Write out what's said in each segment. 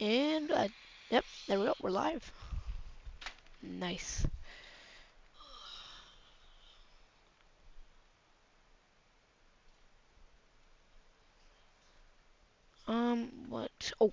And yep, there we go. We're live. Nice. What? Oh.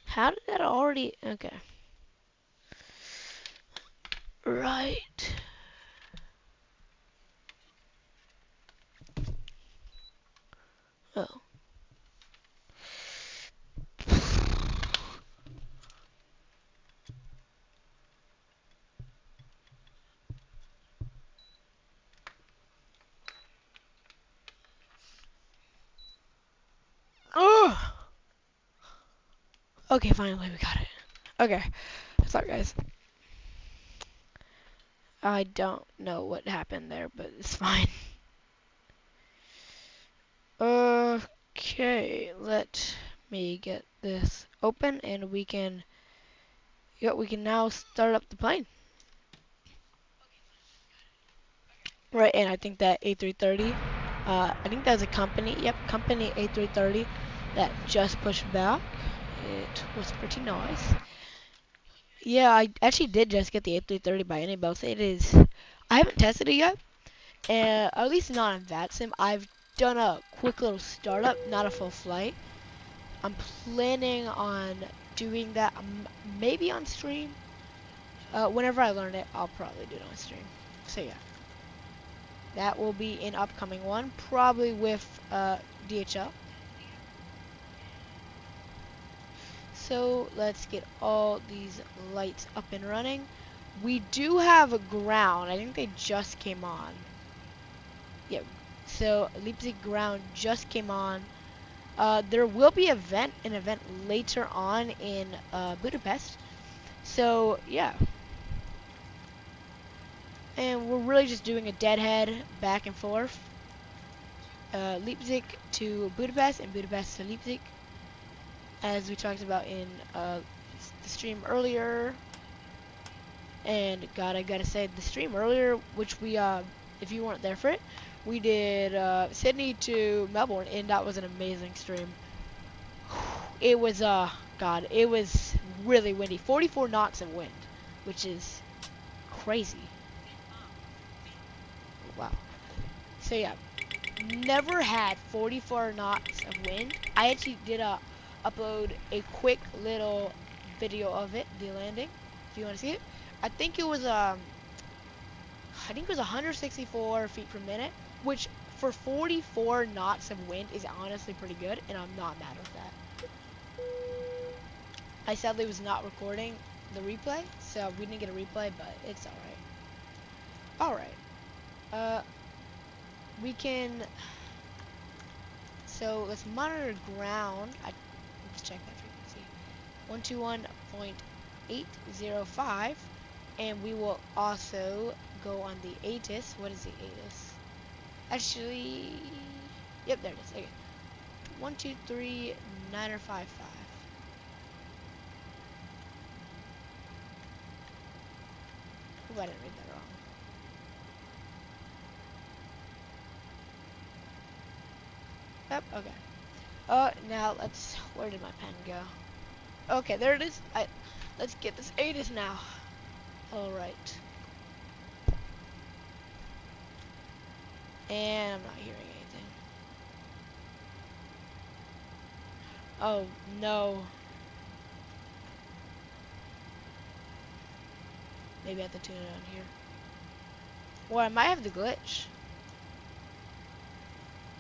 How did that already? Okay. Right. Oh. Oh. Okay, finally we got it. Okay. Sorry, guys. I don't know what happened there, but it's fine. Okay, let me get this open, and we can now start up the plane. Right, and I think that A330, I think that's a company, yep, company A330 that just pushed back. It was pretty nice. Yeah, I actually did just get the A330 by any both. It is, I haven't tested it yet, and at least not on VATSIM. I've done a quick little startup, not a full flight. I'm planning on doing that maybe on stream. Whenever I learn it, I'll probably do it on stream. So yeah. That will be an upcoming one, probably with DHL. So let's get all these lights up and running. We do have a ground. I think they just came on. Yeah. So Leipzig ground just came on. There will be an event later on in Budapest. So yeah. And we're really just doing a deadhead back and forth. Leipzig to Budapest and Budapest to Leipzig, as we talked about in the stream earlier. And God, I gotta say, the stream earlier, which we, if you weren't there for it, we did Sydney to Melbourne, and that was an amazing stream. It was, God, it was really windy. 44 knots of wind, which is crazy. Wow. So yeah, never had 44 knots of wind. I actually did upload a quick little video of it, the landing, if you want to see it. I think it was 164 feet per minute, which for 44 knots of wind is honestly pretty good, and I'm not mad with that. I sadly was not recording the replay, so we didn't get a replay, but it's alright. Alright. We can, so let's monitor ground. Let's check that frequency. 121.805, and we will also go on the ATIS. What is the ATIS? Actually, yep, there it is. Okay. 123.955. Oh, I didn't read that wrong. Yep, okay. Now where did my pen go? Okay, there it is. Let's get this ATIS now. Alright. And I'm not hearing anything. Oh, no. Maybe I have to tune it on here. Or I might have the glitch.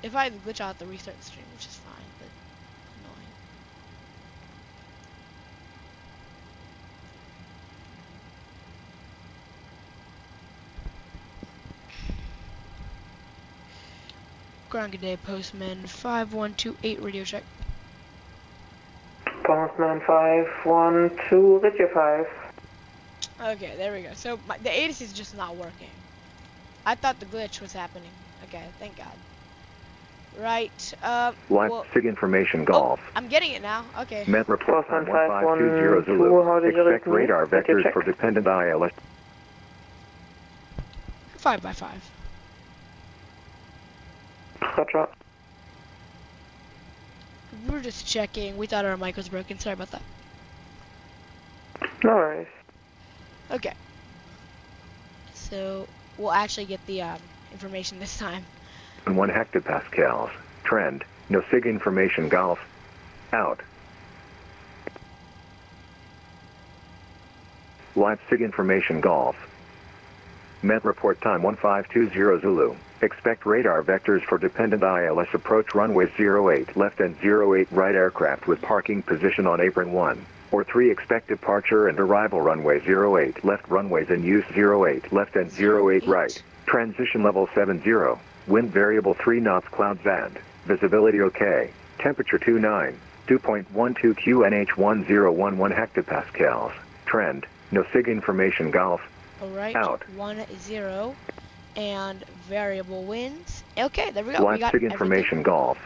If I have the glitch, I'll have to restart the stream, which is fine, but annoying. Ground, good day, Postman 5128, radio check. Postman 512, Radio 5. Okay, there we go. So the ATIS is just not working. I thought the glitch was happening. Okay, thank God. Right. Leipzig information golf. I'm getting it now. Okay. Met report time 1520 Two, Zulu. how did you Expect read me? radar Did you vectors check? for dependent ILS. 5x5. Roger. We were just checking. We thought our mic was broken. Sorry about that. No worries. Okay. So we'll actually get the information this time. 1 hectopascals. Trend. No SIG information golf. Out. Leipzig information golf. Met report time 1520 Zulu. Expect radar vectors for dependent ILS approach runway 08 left and 08 right aircraft with parking position on apron 1. Or 3 expect departure and arrival runway 08 left runways in use 08 left and 08 right. Transition level 70. Wind variable 3 knots clouds and visibility okay. Temperature 29. 2.12 QNH 1011 hectopascals. Trend. No SIG information golf. Alright. Out. 10 and variable winds. Okay, there we go. We got Leipzig information golf.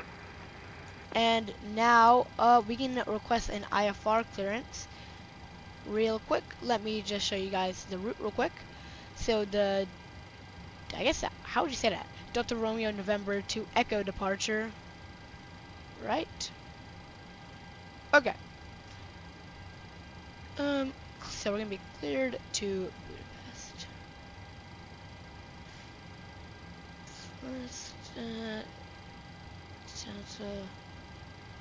And now we can request an IFR clearance real quick. Let me just show you guys the route real quick. So I guess how would you say that? Delta Romeo November to Echo departure. Right? Okay. So we're gonna be cleared to Budapest. First, Delta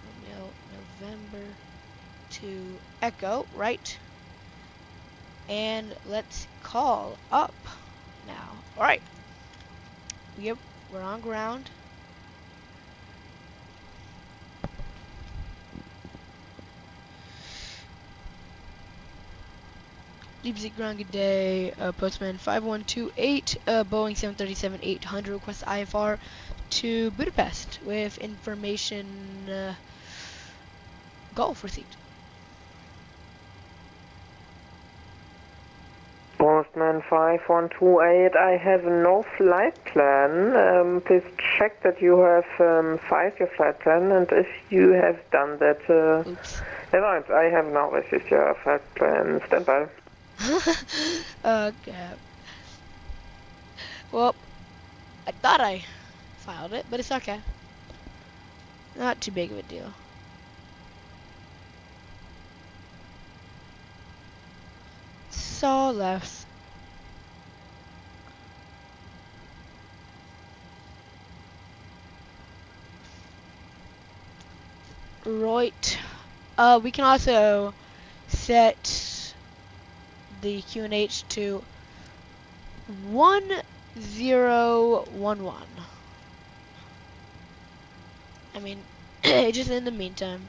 Romeo November to Echo, right? And let's call up now. All right. Yep, we're on ground. Leipzig ground, good day. Postman 5128, Boeing 737-800, request IFR to Budapest with information Golf received. Postman 5128, I have no flight plan. Please check that you have filed your flight plan, and if you have done that, Oops. never mind, I have now received your flight plan. Stand by. Okay. Well, I thought I filed it, but it's okay. Not too big of a deal. So left. Right. We can also set the QNH to 1011. I mean, just in the meantime.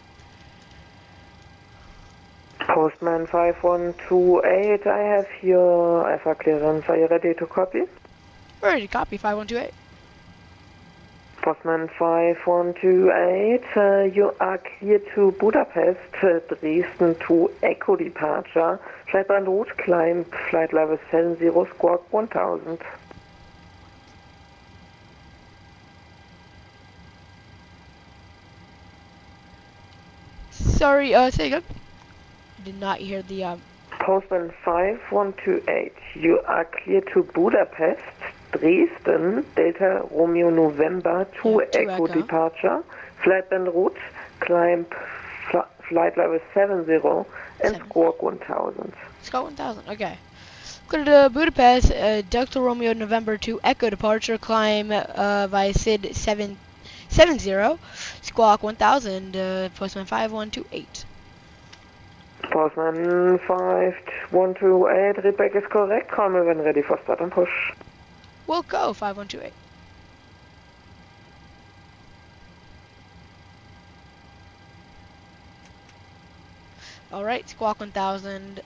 Postman 5128, I have your Alpha clearance. Are you ready to copy? Ready to copy 5128. Postman 5128, you are clear to Budapest, Dresden to Echo departure. Flight en route, climb flight level 70, squawk 1000. Sorry, say again. I did not hear the Postman 5128, you are clear to Budapest, Dresden, Delta Romeo November to Echo departure. Flight en route, climb flight level 70 and squawk 1000. Squawk 1000, okay. Clear to Budapest, Delta Romeo November to Echo departure, climb via SID 770, squawk 1000, Postman 5128. Postman 5128, readback is correct. Call me when ready for start and push. We'll go 5128. Alright, squawk 1000,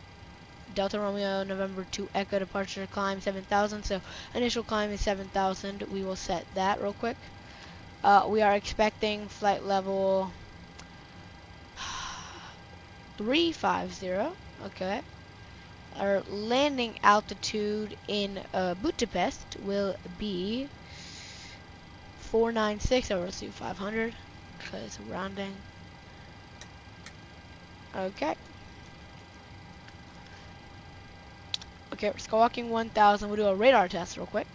Delta Romeo November to Echo departure, climb 7000. So initial climb is 7000. We will set that real quick. We are expecting flight level 350. Okay. Our landing altitude in Budapest will be 496, or let's do 500, because rounding. Okay. Okay, we're squawking 1000. We'll do a radar test real quick.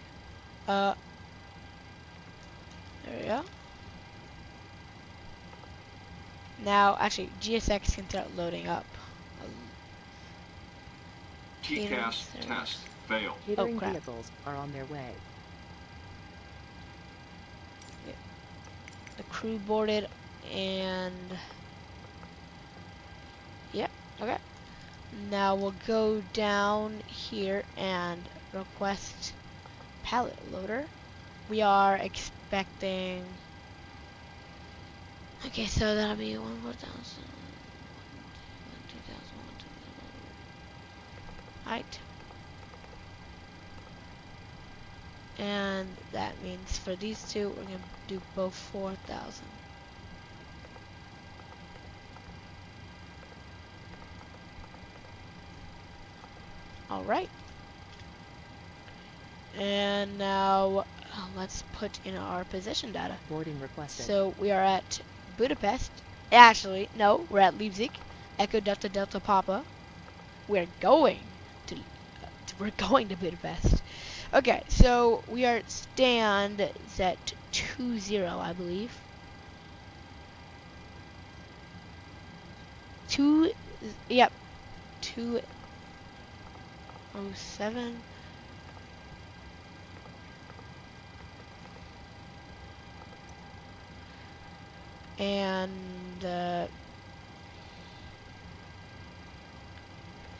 There we go. Now, actually, GSX can start loading up. TCAS test failed. Catering vehicles are on their way. The crew boarded, and yep, okay. Now we'll go down here and request pallet loader. We are expecting. Okay, so that'll be 1,000, 2,000, 2,000. Right. And that means for these two, we're gonna do both 4,000. All right. And now let's put in our position data. Boarding requested. So we are at Budapest. Actually, no, we're at Leipzig. Echo Delta Delta Papa. We're going to Budapest. Okay, so we are at stand at 20, I believe. 207. And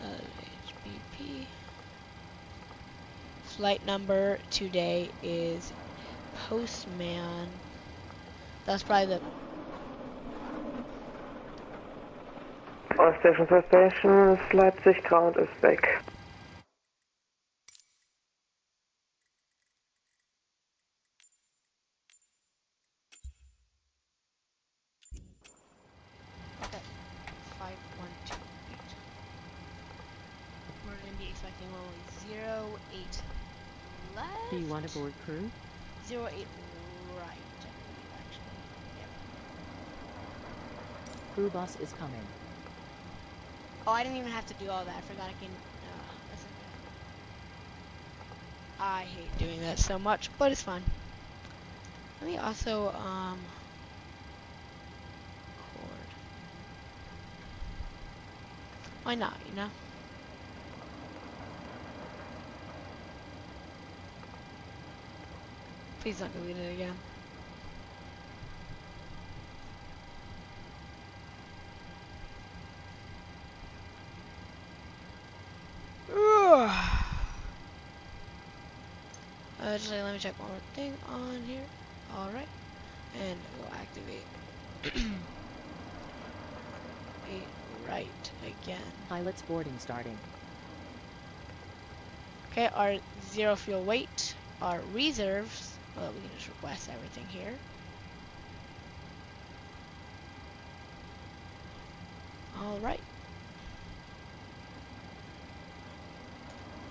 LHBP. Flight number today is Postman. That's probably the All stations for stations, Leipzig ground is back. okay. 5128. We're gonna be expecting only 08 left. Do you want to board crew? 08 right, I believe, actually. Yep. Crew bus is coming. Oh, I didn't even have to do all that. I forgot I can. That's okay. I hate doing that so much, but it's fun. Let me also record. Why not? You know. Please don't delete it again. Actually, let me check one more thing on here. Alright. And we'll activate it right again. Pilot's boarding starting. Okay, our zero fuel weight, our reserves. Well, we can just request everything here. Alright.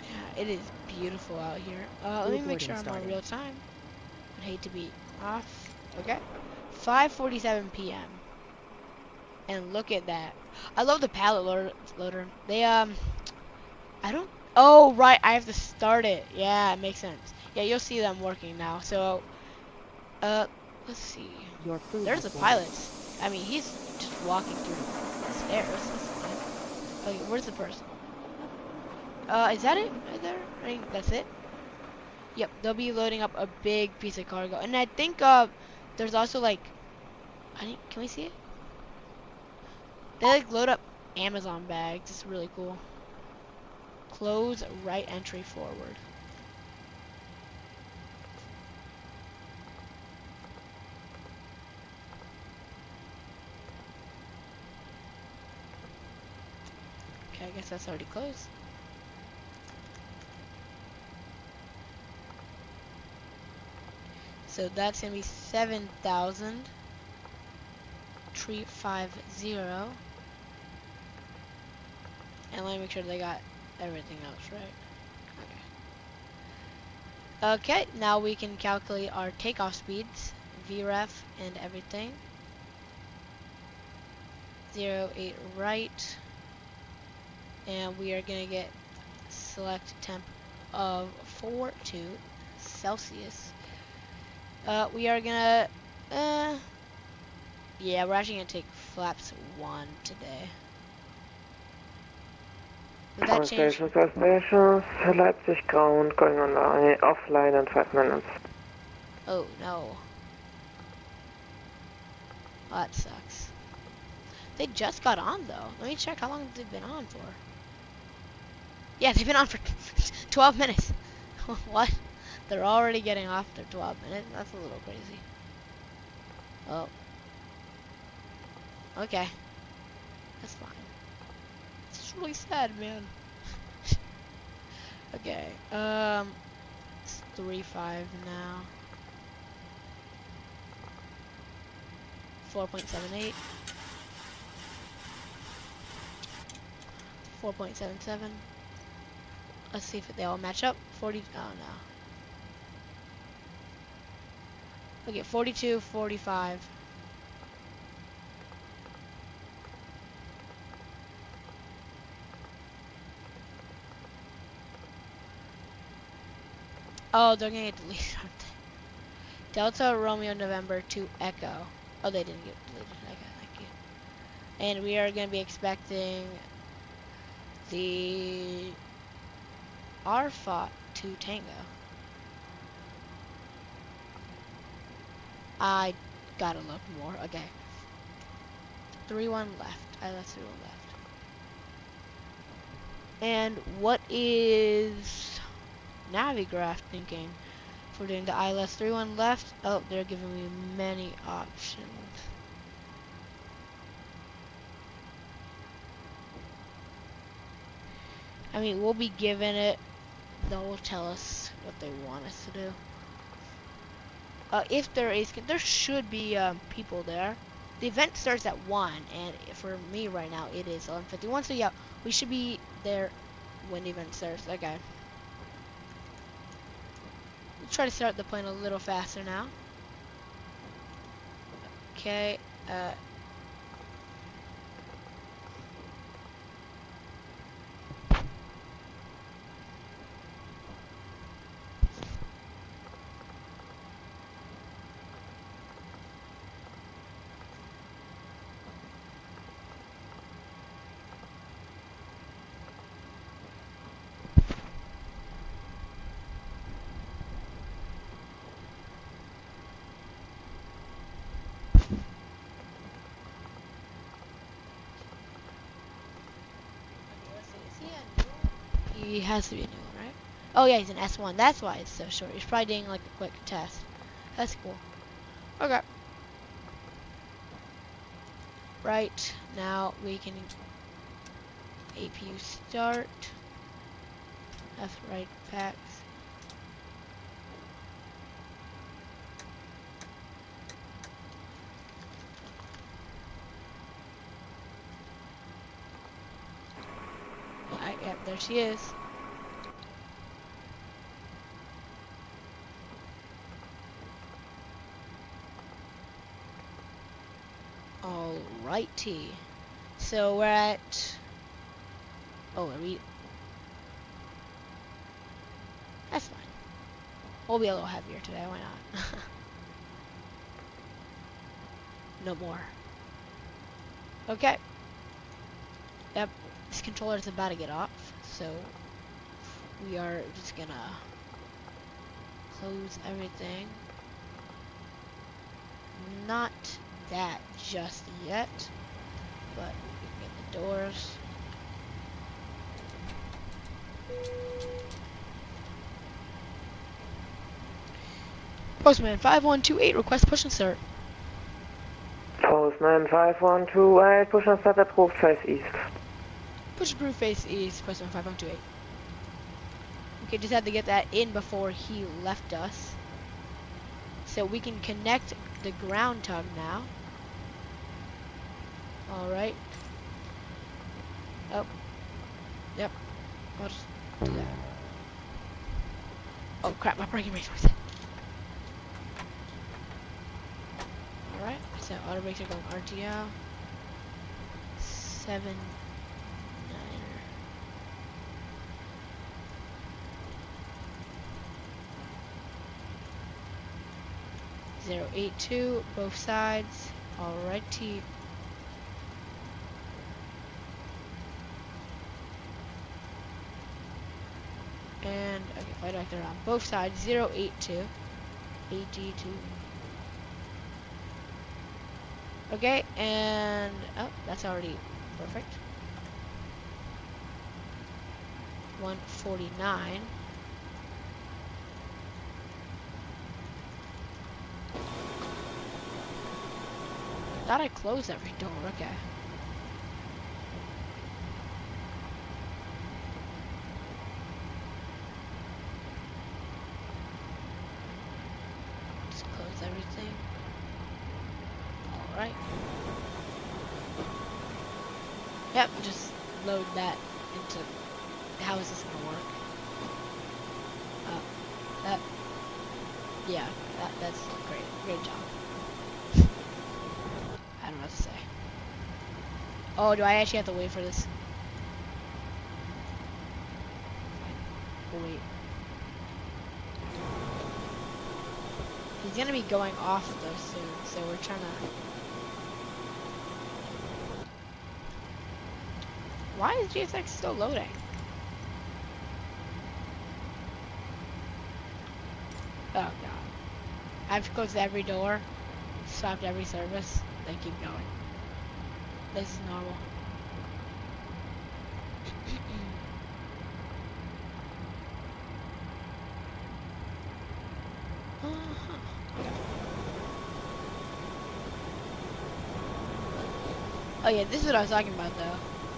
Yeah, it is beautiful out here. Let me make sure I'm on real time. I'd hate to be off. Okay. 5:47 p.m. And look at that. I love the pallet loader. They, I don't, oh, right, I have to start it. Yeah, it makes sense. Yeah, you'll see them working now. So, let's see. There's the pilot. I mean, he's just walking through the stairs. That's fine. Okay, where's the person? Is that it right there? I think that's it. Yep, they'll be loading up a big piece of cargo. And I think, there's also, like, can we see it? They, like, load up Amazon bags. It's really cool. Close right entry forward. Okay, I guess that's already closed. So that's gonna be 7,350. And let me make sure they got everything else right. Okay. Okay, now we can calculate our takeoff speeds. VREF and everything. 08 right. And we are going to get select temp of 42 Celsius. We are going to, yeah, we're actually going to take flaps 1 today. Would that change? Stations, all stations, Leipzig ground, going online, offline in 5 minutes. Oh, no. Oh, that sucks. They just got on, though. Let me check how long they've been on for. Yeah, they've been on for 12 minutes. What? They're already getting off their 12 minutes? That's a little crazy. Oh. Okay. That's fine. It's really sad, man. Okay. It's 3.5 now. 4.78. 4.77. Let's see if they all match up. 40. Oh no. Okay, 42, 45. Oh, they're gonna get deleted, aren't they? Delta Romeo November to Echo. Oh, they didn't get deleted. Okay, thank you. And we are gonna be expecting the Alpha to Tango. I gotta look more. Okay. 3-1 left. That's 3-1 left. And what is Navigraph thinking for doing the ILS 3-1 left? Oh, they're giving me many options. I mean, we'll be given it. They'll tell us what they want us to do. If there is, there should be people there. The event starts at 1, and for me right now, it is 11:51. So yeah, we should be there when the event starts. Okay. We'll try to start the plane a little faster now. Okay. He has to be a new one, right? Oh yeah, he's an S1. That's why it's so short. He's probably doing like a quick test. That's cool. Okay. Right, now we can APU start. Left, right, packs. Alright, yep, there she is. Alrighty. So we're at... Oh, are we... That's fine. We'll be a little heavier today, why not? No more. Okay. Yep, this controller is about to get off, so we are just gonna close everything. Not that just yet, but we can get the doors. Postman 5128, request push and start. Postman 5128, push and start approved, face east. Push approved, face east, Postman 5128. Okay, just had to get that in before he left us. So we can connect the ground tug now. Alright. Oh. Yep. I'll just do that. Oh crap, my braking brake was So auto brakes are going RTO. 7 082, both sides. Alrighty. And okay, flight director on both sides. 082. 82. Okay, and oh, that's already perfect. 149. Thought I closed every door. Okay. Just close everything. All right. Yep. Just load that into. How is this gonna work? That. Yeah. That's great. Great job. I don't know what to say. Oh, do I actually have to wait for this? Wait. He's gonna be going off though soon, so we're trying to. Why is GSX still loading? Oh god. I've closed every door, stopped every service, they keep going. This is normal. Oh yeah, this is what I was talking about though.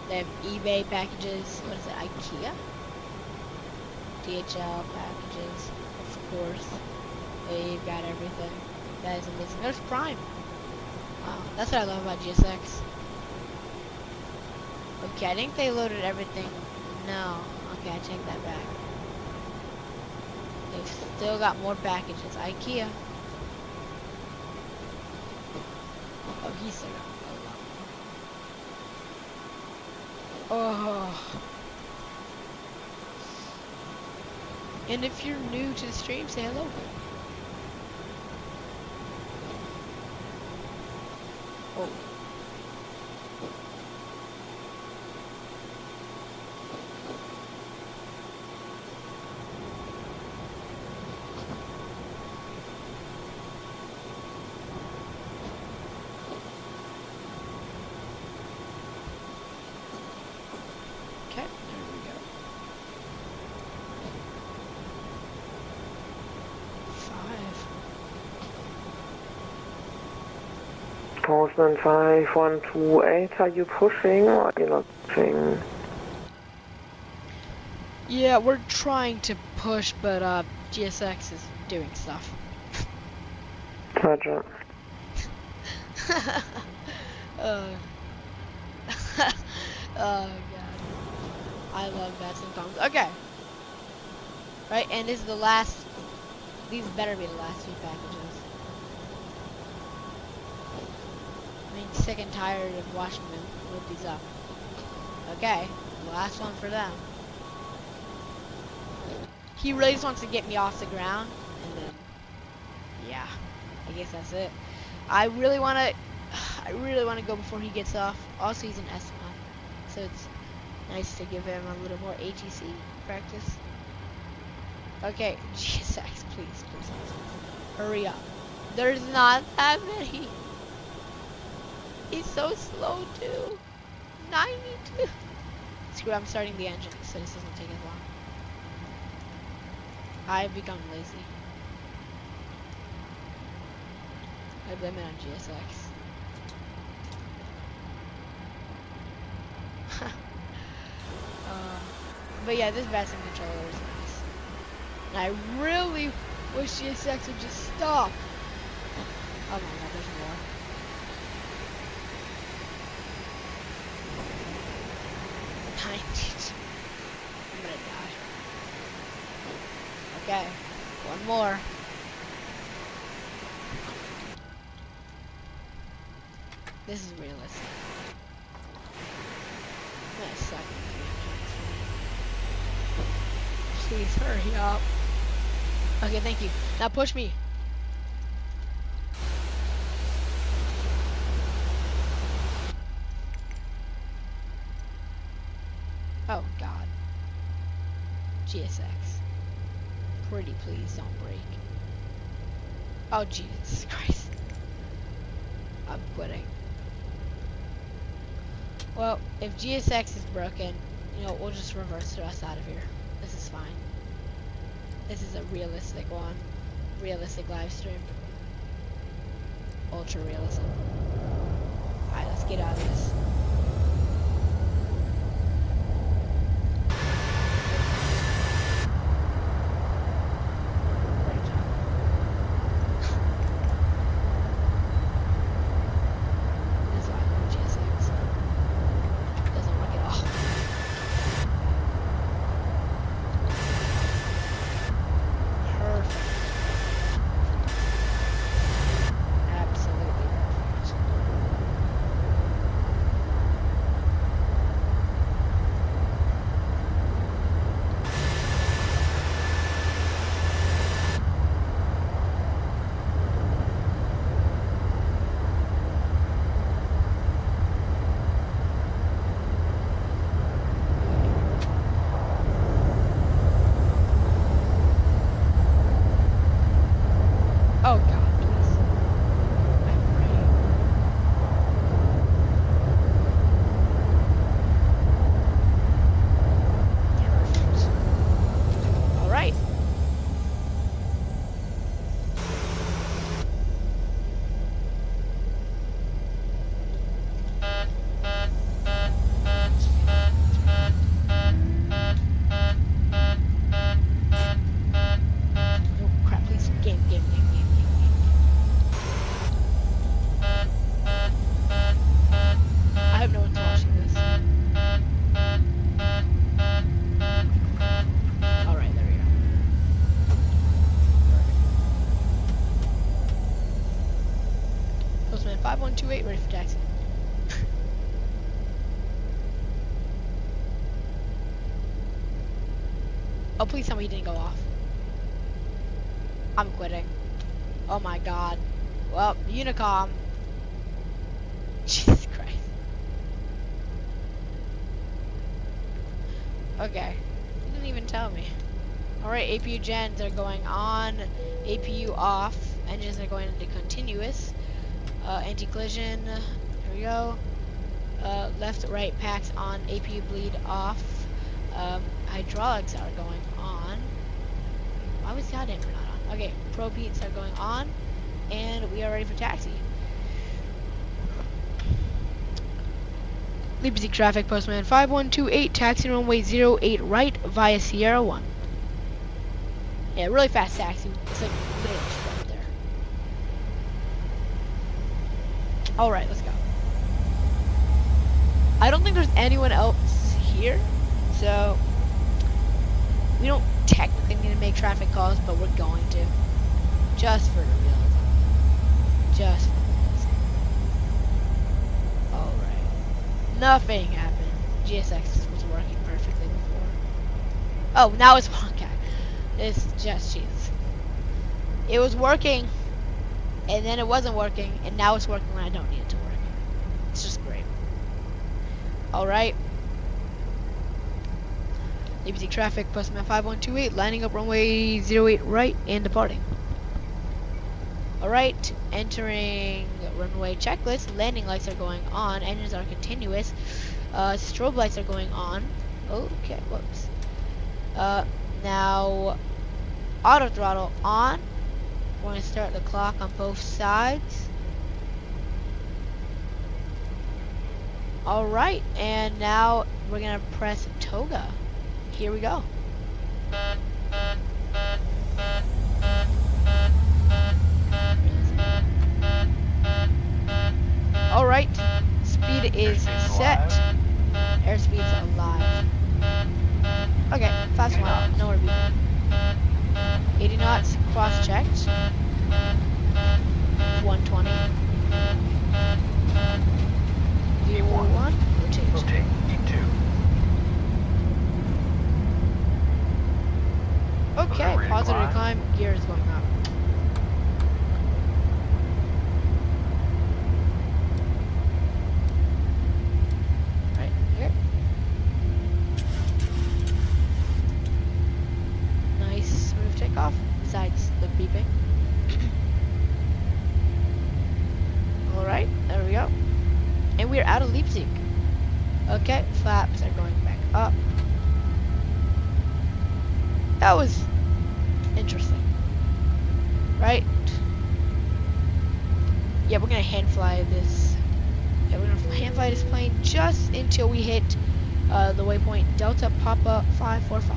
They have eBay packages. What is it? IKEA? DHL packages. Of course. They've got everything. That is amazing. There's Prime. Wow, that's what I love about GSX. Okay, I think they loaded everything. No. Okay, I take that back. They've still got more packages. IKEA. Oh, he's still got a lot more. Oh. And if you're new to the stream, say hello. Oh. Okay, there we go. 1005-128, are you pushing or are you not pushing? Yeah, we're trying to push, but GSX is doing stuff. Roger. Oh god. I love VATSIM comments. Okay. Right, and this is the last. These better be the last few packages. I'm sick and tired of watching them load these up. Okay, last one for them. He really just wants to get me off the ground, and then, yeah, I guess that's it. I really want to go before he gets off. Also, he's an S1, so it's nice to give him a little more ATC practice. Okay, GSX, please, hurry up. There's not that many. He's so slow too. 92. Screw, I'm starting the engine, so this doesn't take as long. I've become lazy. I blame it on GSX. But yeah, this VATSIM controller is nice. And I really wish GSX would just stop. Oh my god, there's more. I'm gonna die. Okay, one more. This is realistic. I'm gonna suck at this game. Please hurry up. Okay, thank you. Now push me. Oh God. GSX. Pretty please don't break. Oh Jesus Christ. I'm quitting. Well, if GSX is broken, you know, we'll just reverse us out of here. This is fine. This is a realistic one. Realistic live stream. Ultra realism. Alright, let's get out of this. Great job. This is why I love GSX. Doesn't work at all. Perfect. Absolutely perfect. Oh God, please. I'm praying. Perfect. All right. Oh crap! Please, game. I hope no one's watching this. Alright, there we go. Postman 5128, ready for taxi. Oh, please tell me he didn't go off. I'm quitting. Oh my God. Well, Unicom. Jesus Christ. Okay. You didn't even tell me. Alright, APU gens are going on. APU off. Engines are going into continuous. Anti-collision. Here we go. Left, right packs on. APU bleed off. Hydraulics are going on. Why was goddamn not on? Okay, probe heats are going on. And we are ready for taxi. Liberty traffic, postman 5128, taxi runway 08 right via Sierra 1. Yeah, really fast taxi. It's like literally right there. Alright, let's go. I don't think there's anyone else here, so we don't technically need to make traffic calls, but we're going to. Just for the realism. Just for the realism. Alright. Nothing happened. GSX was working perfectly before. Oh, now it's okay. It's just Jesus. It was working, and then it wasn't working, and now it's working when I don't need it to work. It's just great. Alright. Liberty traffic, postman 5128, lining up runway 08 right and departing. Alright, entering runway checklist, landing lights are going on, engines are continuous, strobe lights are going on. Okay, whoops. Now, auto throttle on. We're going to start the clock on both sides. Alright, and now we're going to press toga. Here we go. Alright, speed is set. Airspeed's alive. Okay, fast one, nowhere to be. 80 knots, cross checked. 120. 2, 1, rotate. Rotate. E2. Okay, Ready to positive climb? climb, gear is going up. Right here. Nice smooth takeoff, besides the beeping. Alright, there we go. And we're out of leap seek. Okay, flaps are going back up. That was interesting. Right? Yeah, we're gonna hand fly this. Yeah, we're gonna hand fly this plane just until we hit the waypoint Delta Papa 545.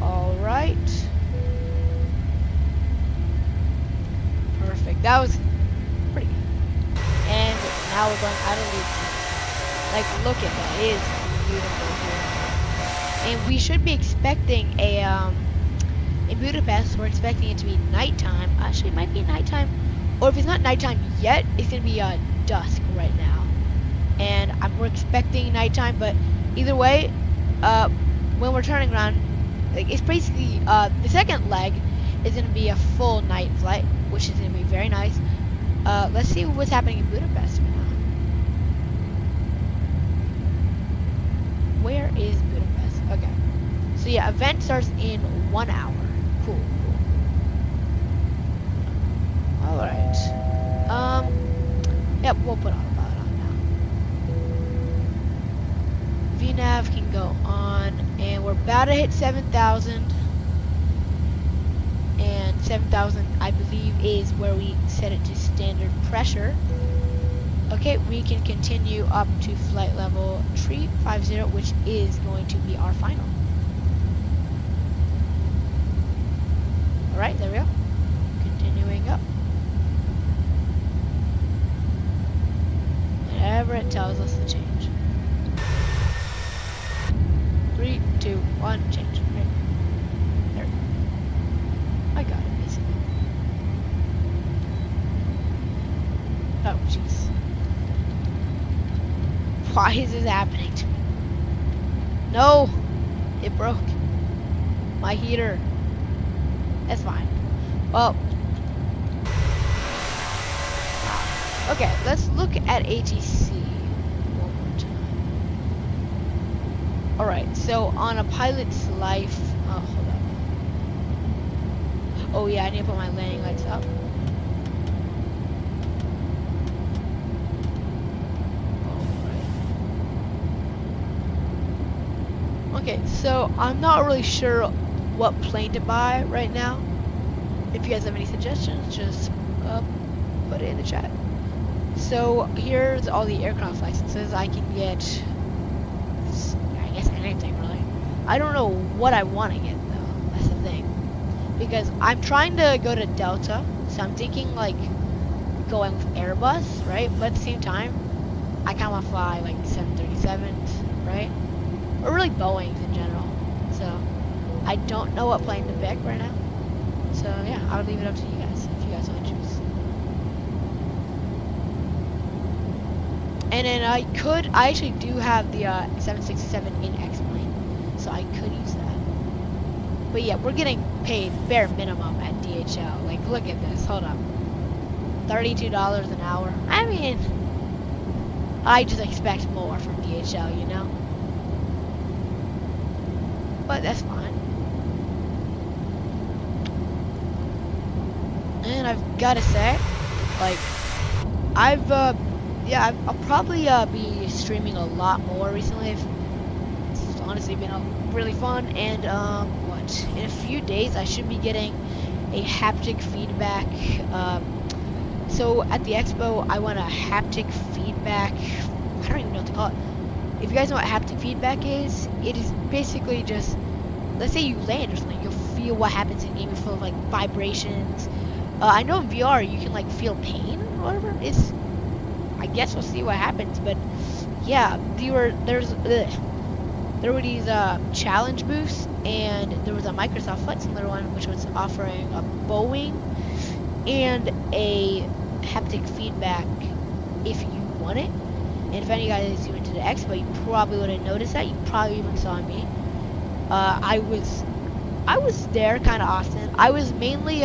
Alright. Perfect. That was pretty good. And now we're going out of leap seek. Like, look at that. It is beautiful here. And we should be expecting a, in Budapest, we're expecting it to be nighttime. Actually, it might be nighttime. Or if it's not nighttime yet, it's going to be dusk right now. And we're expecting nighttime, but either way, when we're turning around, like, it's basically, the second leg is going to be a full night flight, which is going to be very nice. Let's see what's happening in Budapest right now. Where is Budapest? Okay. So yeah, event starts in 1 hour. Cool, cool. Alright. Yep, we'll put autopilot on now. VNAV can go on, and we're about to hit 7,000. And 7,000, I believe, is where we set it to standard pressure. Okay, we can continue up to flight level 350, which is going to be our final. Alright, there we go. Continuing up. Whatever it tells us to change. 3, 2, 1, change. Right. There. I got it, basically. Oh, jeez. Why is this happening to me? No! It broke. My heater. That's fine. Well. Okay, let's look at ATC one more time. Alright, so on a pilot's life. Oh, hold up. Oh, yeah, I need to put my landing lights up. Okay, so I'm not really sure what plane to buy right now. If you guys have any suggestions, just put it in the chat. So here's all the aircraft licenses. I can get, I guess, anything really. I don't know what I want to get though. That's the thing. Because I'm trying to go to Delta, so I'm thinking like going with Airbus, right? But at the same time, I kind of want to fly like 737s, right? Or really Boeings in general. So I don't know what plane to pick right now. So yeah, I would leave it up to you guys if you guys want to choose. And then I actually do have the 767 in X-plane, so I could use that. But yeah, we're getting paid bare minimum at DHL. Like, look at this. Hold up. $32 an hour. I mean, I just expect more from DHL, you know? But that's fine. And I've gotta say, like, I'll probably be streaming a lot more recently. It's honestly been really fun. And in a few days I should be getting a haptic feedback. So at the expo, I want a haptic feedback. I don't even know what to call it. If you guys know what haptic feedback is, it is basically just, let's say you land or something, you'll feel what happens in game. You feel like vibrations. I know in VR you can like feel pain or whatever. I guess we'll see what happens. But yeah, there were these challenge booths, and there was a Microsoft Flight Simulator one, which was offering a Boeing and a haptic feedback if you want it. And if any of you guys went to the expo, you probably would have noticed that. You probably even saw me. I was there kind of often. I was mainly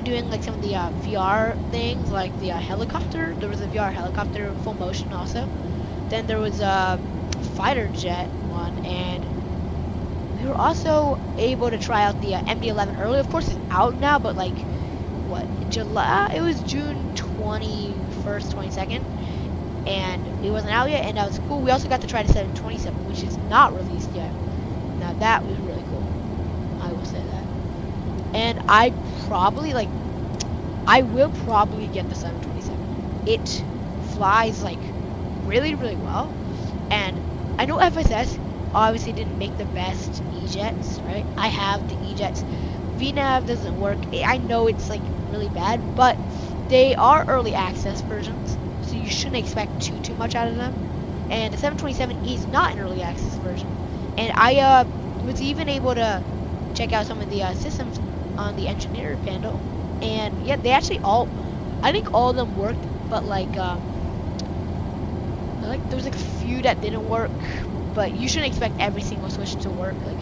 doing like some of the VR things, like the helicopter. There was a VR helicopter full motion also. Then there was a fighter jet one, and we were also able to try out the MD-11 early. Of course, it's out now, but like, what, July? It was June 21st, 22nd, and it wasn't out yet, and that was cool. We also got to try the 727, which is not released yet. Now that was really cool. I will say that. And I will probably get the 727. It flies like really, really well. And I know FSS obviously didn't make the best E-jets, right? I have the E-jets. VNAV doesn't work. I know it's like really bad, but they are early access versions, so you shouldn't expect too much out of them. And the 727 is not an early access version. And I was even able to check out some of the systems on the engineer panel, and yeah, they actually I think all of them worked, but like there was like a few that didn't work, but you shouldn't expect every single switch to work. Like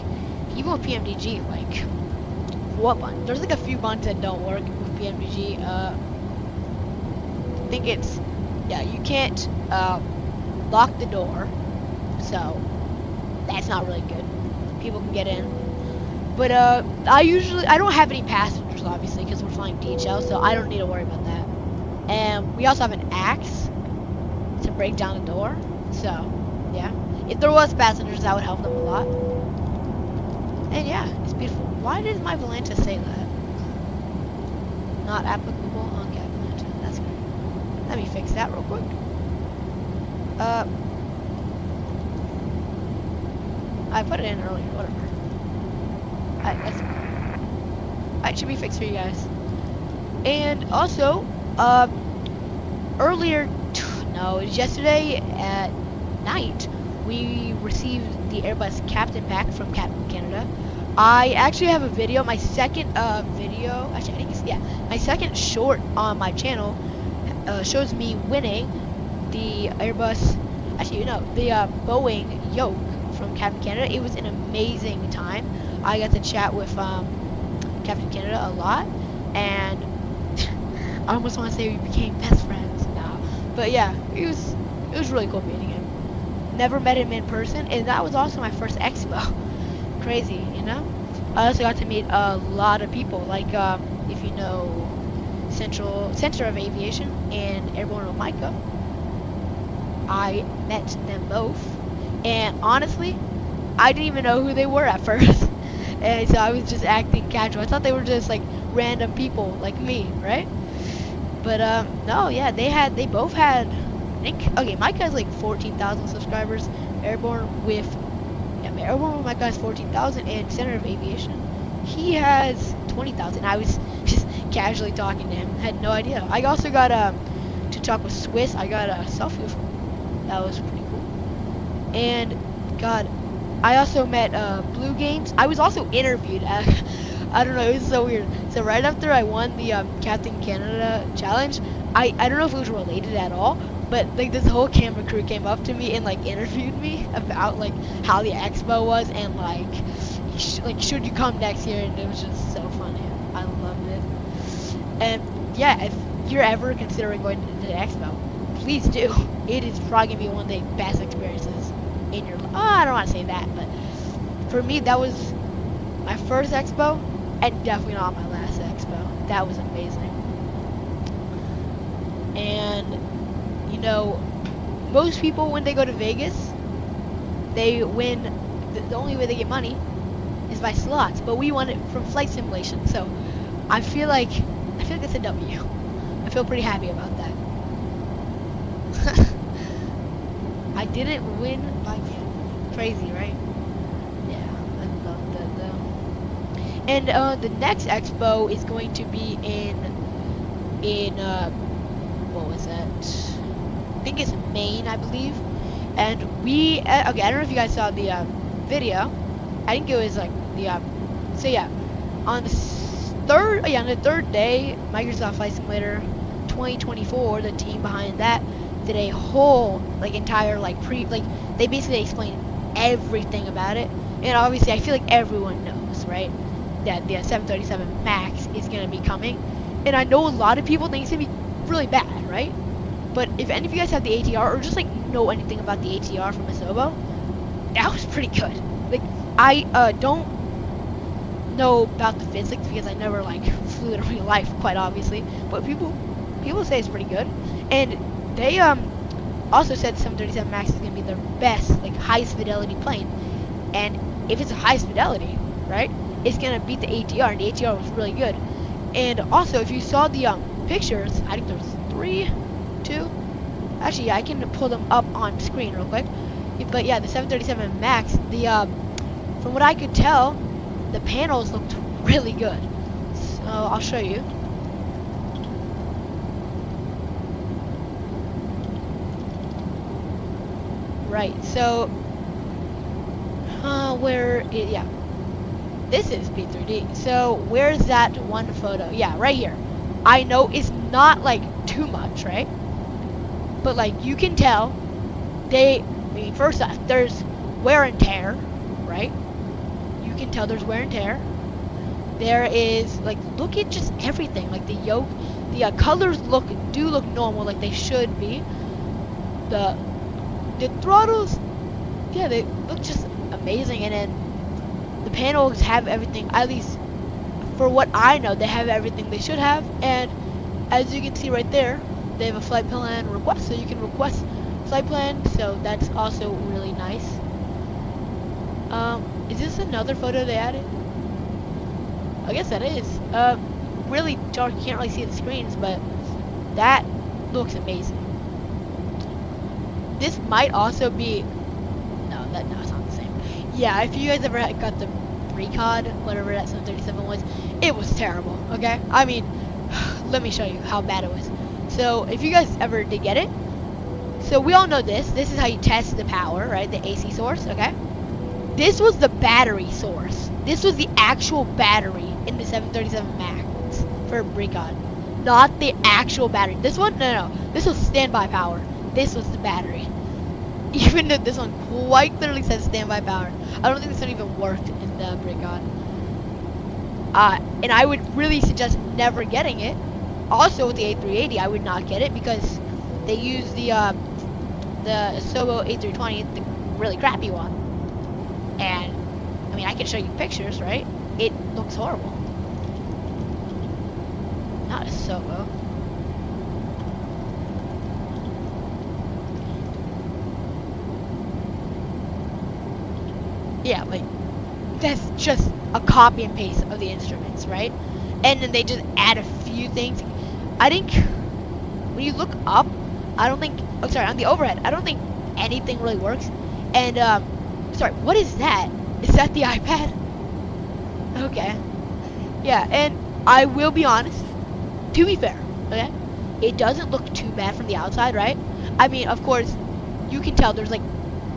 even with PMDG, like what button? There's like a few buttons that don't work with PMDG. I think it's, yeah, you can't lock the door, so that's not really good. People can get in. But I don't have any passengers, obviously, because we're flying DHL, so I don't need to worry about that. And we also have an axe to break down the door, so yeah. If there was passengers, that would help them a lot. And yeah, it's beautiful. Why did my Volanta say that? Not applicable on Cat Volanta. That's good. Let me fix that real quick. I put it in earlier, whatever. It should be fixed for you guys. And also, yesterday at night, we received the Airbus Captain Pack from Captain Canada. I actually have a video, my second video, actually I think it's, yeah, my second short on my channel shows me winning the Airbus, the Boeing yoke from Captain Canada. It was an amazing time. I got to chat with Captain Canada a lot, and I almost want to say we became best friends now. But yeah, it was really cool meeting him. Never met him in person, and that was also my first expo. Crazy, you know? I also got to meet a lot of people, like if you know Center of Aviation and Airborne with Micah. I met them both, and honestly, I didn't even know who they were at first. And so I was just acting casual. I thought they were just like random people like me, right? But no, yeah, they both had, I think, okay, Micah has like 14,000 subscribers. Airborne with Micah has 14,000, and Center of Aviation, he has 20,000. I was just casually talking to him. Had no idea. I also got to talk with Swiss. I got a selfie with him. That was pretty cool. And God, I also met Blue Games. I was also interviewed. I don't know, it was so weird. So right after I won the Captain Canada challenge, I don't know if it was related at all, but like this whole camera crew came up to me and like interviewed me about like how the expo was, and like should you come next year, and it was just so funny. I loved it. And yeah, if you're ever considering going to the expo, please do. It is probably gonna be one of the best experiences in your life. Oh, I don't want to say that, but for me, that was my first expo, and definitely not my last expo. That was amazing. And you know, most people when they go to Vegas, they win. The only way they get money is by slots, but we won it from flight simulation. So I feel like it's a W. I feel pretty happy about that. I didn't win by crazy, right? Yeah, I love that though. And the next expo is going to be in what was that? I think it's Maine, I believe. And we okay, I don't know if you guys saw the video. I think it was like the so yeah, on the third day, Microsoft Flight Simulator 2024, the team behind that did a whole entire they basically explained everything about it. And obviously I feel like everyone knows, right, that the 737 Max is gonna be coming. And I know a lot of people think it's gonna be really bad, right? But if any of you guys have the ATR or just know anything about the ATR from Asobo, that was pretty good. Like, I don't know about the physics because I never flew in real life, quite obviously. But people say it's pretty good. And they also said the 737 Max is gonna be their best, highest fidelity plane. And if it's a highest fidelity, right, it's gonna beat the ATR, and the ATR was really good. And also, if you saw the pictures, I think there's 3, 2. Actually, yeah, I can pull them up on screen real quick. But yeah, the 737 Max, from what I could tell, the panels looked really good. So I'll show you. Right. So, yeah. This is P3D. So where's that one photo? Yeah, right here. I know it's not too much, right? But you can tell first off, there's wear and tear, right? You can tell there's wear and tear. There is look at just everything. The yoke, the colors do look normal, like they should be. The throttles, yeah, they look just amazing. And then the panels have everything, at least for what I know, they have everything they should have. And as you can see right there, they have a flight plan request, so you can request flight plan, so that's also really nice. Is this another photo they added? I guess that is. Really dark, you can't really see the screens, but that looks amazing. This might also be, no, it's not the same. Yeah, if you guys ever got the Recon, whatever that 737 was, it was terrible, okay? I mean, let me show you how bad it was. So, if you guys ever did get it, so we all know this is how you test the power, right? The AC source, okay? This was the battery source. This was the actual battery in the 737 Max for Recon. Not the actual battery. This one, no. This was standby power. This was the battery. Even though this one quite clearly says standby power. I don't think this one even worked in the Recon. And I would really suggest never getting it. Also with the A380, I would not get it because they use the Asobo A320, the really crappy one. And I mean, I can show you pictures, right? It looks horrible. Not Asobo. Yeah, that's just a copy and paste of the instruments, right? And then they just add a few things. I think when you look up, on the overhead, I don't think anything really works. And, sorry, what is that? Is that the iPad? Okay. Yeah, and I will be honest, to be fair, okay? It doesn't look too bad from the outside, right? I mean, of course, you can tell there's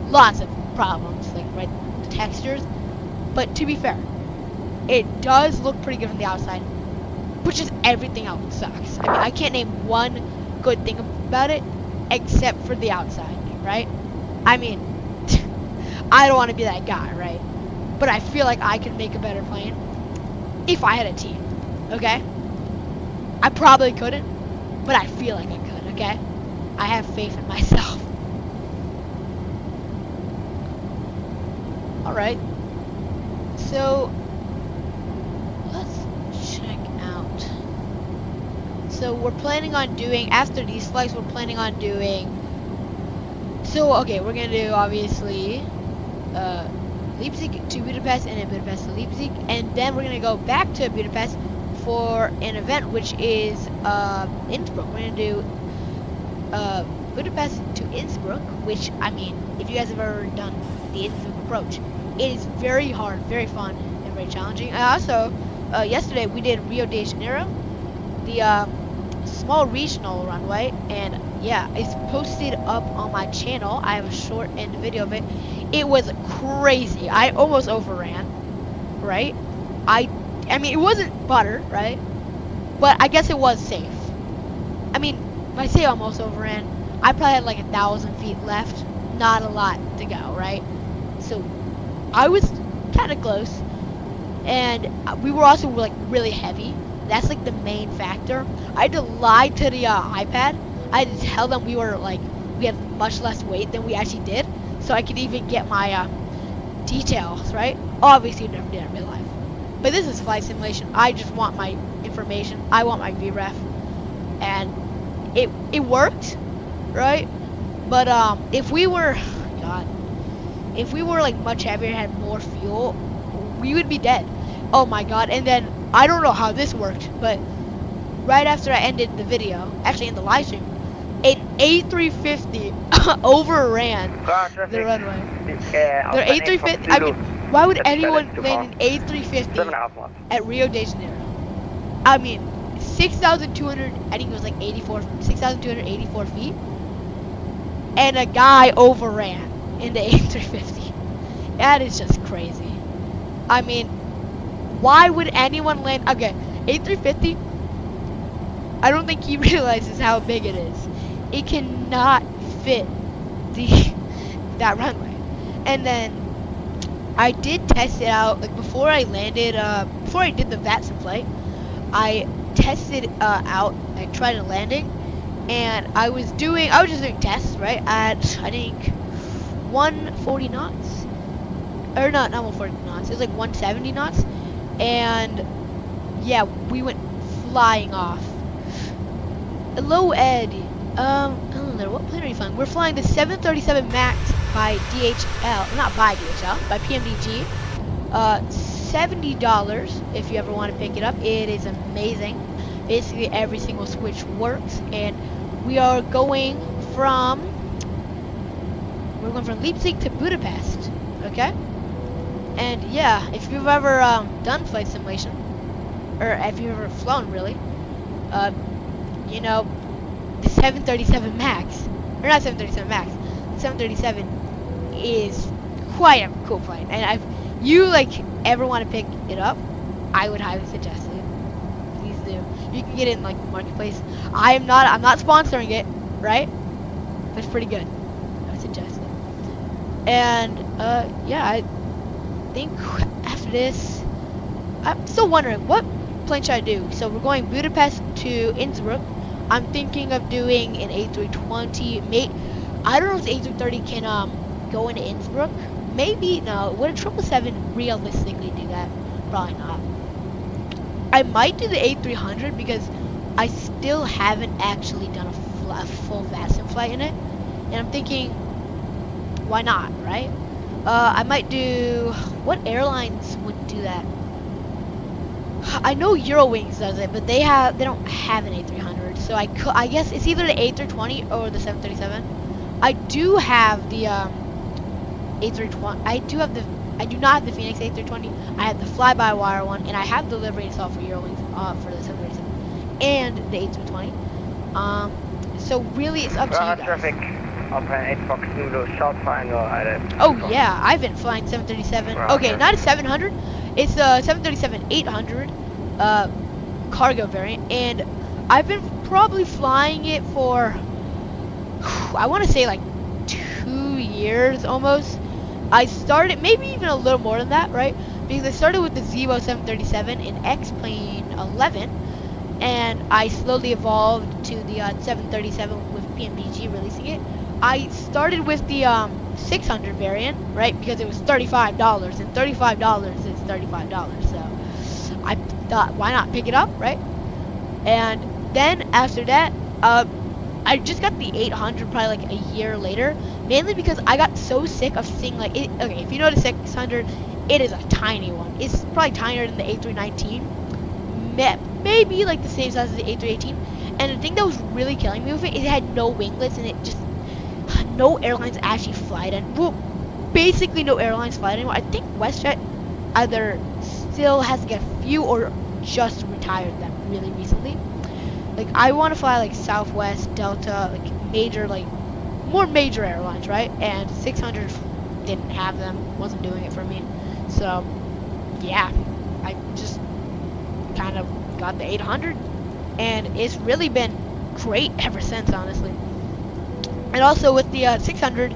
lots of problems, right? The textures. But to be fair, it does look pretty good from the outside. But just everything else sucks. I mean, I can't name one good thing about it except for the outside, right? I mean, I don't want to be that guy, right? But I feel like I could make a better plane if I had a team, okay? I probably couldn't, but I feel like I could, okay? I have faith in myself. Alright. So, let's check out. So, we're planning on doing, after these flights, we're planning on doing, so, okay, we're going to do, obviously, Leipzig to Budapest, and then Budapest to Leipzig, and then we're going to go back to Budapest for an event, which is, Innsbruck. We're going to do, Budapest to Innsbruck, which, I mean, if you guys have ever done the Innsbruck approach, it is very hard, very fun, and very challenging. And also, yesterday we did Rio de Janeiro, the small regional runway, and yeah, it's posted up on my channel. I have a short end video of it. It was crazy. I almost overran, right? I I mean, it wasn't butter, right? But I guess it was safe. I mean, if I say almost overran, I probably had like 1,000 feet left. Not a lot to go, right? So I was kind of close. And we were also like really heavy. That's like the main factor. I had to lie to the iPad. I had to tell them we had much less weight than we actually did, so I could even get my details, right? Obviously, you never did it in real life. But this is flight simulation. I just want my information. I want my VREF. And it worked, right? But if we were like much heavier and had more fuel, we would be dead. Oh my god. And then I don't know how this worked, but right after I ended the video, actually in the live stream, an A350 overran the runway. Their A350, I mean, why would anyone land an A350 at Rio de Janeiro? I mean, 6,200, I think it was like 6,284 feet, and a guy overran in the A350. That is just crazy. I mean, why would anyone land? Okay, A350, I don't think he realizes how big it is. It cannot fit that runway. And then I did test it out, like before I landed, before I did the VATSIM flight, I tested out, I tried a landing, and I was just doing tests, right, at, I think, 140 knots, or not 140 knots, it was like 170 knots, and yeah, we went flying off. Hello, Ed. Eleanor, what plane are you flying? We're flying the 737 MAX by DHL, not by DHL, by PMDG. $70 if you ever want to pick it up. It is amazing. Basically, every single switch works, and we are going from Leipzig to Budapest. Okay. And yeah, if you've ever done flight simulation, or if you've ever flown really, you know, the 737 MAX, or not 737 MAX, 737 is quite a cool plane. And if you like ever want to pick it up, I would highly suggest it. Please do. You can get it in like the marketplace. I'm not sponsoring it, right? But it's pretty good. I would suggest it. And yeah, I think after this, I'm still wondering what plane should I do. So we're going Budapest to Innsbruck. I'm thinking of doing an A320. I don't know if the A330 can go into Innsbruck. Maybe no. Would a 777 realistically do that? Probably not. I might do the A300 because I still haven't actually done a full VATSIM flight in it, and I'm thinking, why not, right? I might do. What airlines would do that? I know Eurowings does it, but they don't have an A300, so I guess it's either the A320 or the 737. I do have the A320. I do not have the Phoenix A320. I have the fly-by-wire one, and I have the delivery installed for Eurowings for the 737 and the A320. So really, it's up to you guys. Oh yeah, I've been flying 737. Okay, not a 700. It's a 737-800 cargo variant, and I've been probably flying it for, I want to say like 2 years almost. I started, maybe even a little more than that, right? Because I started with the Zevo 737 in X-Plane 11, and I slowly evolved to the 737 with PMDG releasing it. I started with the 600 variant, right? Because it was $35, and $35 is $35. So I thought, why not pick it up, right? And then after that, I just got the 800 probably like a year later, mainly because I got so sick of seeing like it. Okay, if you know the 600, it is a tiny one. It's probably tinier than the A319, maybe like the same size as the A318. And the thing that was really killing me with it, it had no winglets, and it just no airlines actually fly it. And well, basically no airlines fly it anymore. I think WestJet either still has to get a few or just retired them really recently. Like I want to fly like Southwest, Delta, like major, like more major airlines, right? And 600 didn't have them, wasn't doing it for me. So yeah, I just kind of got the 800, and it's really been great ever since, honestly. And also with the 600,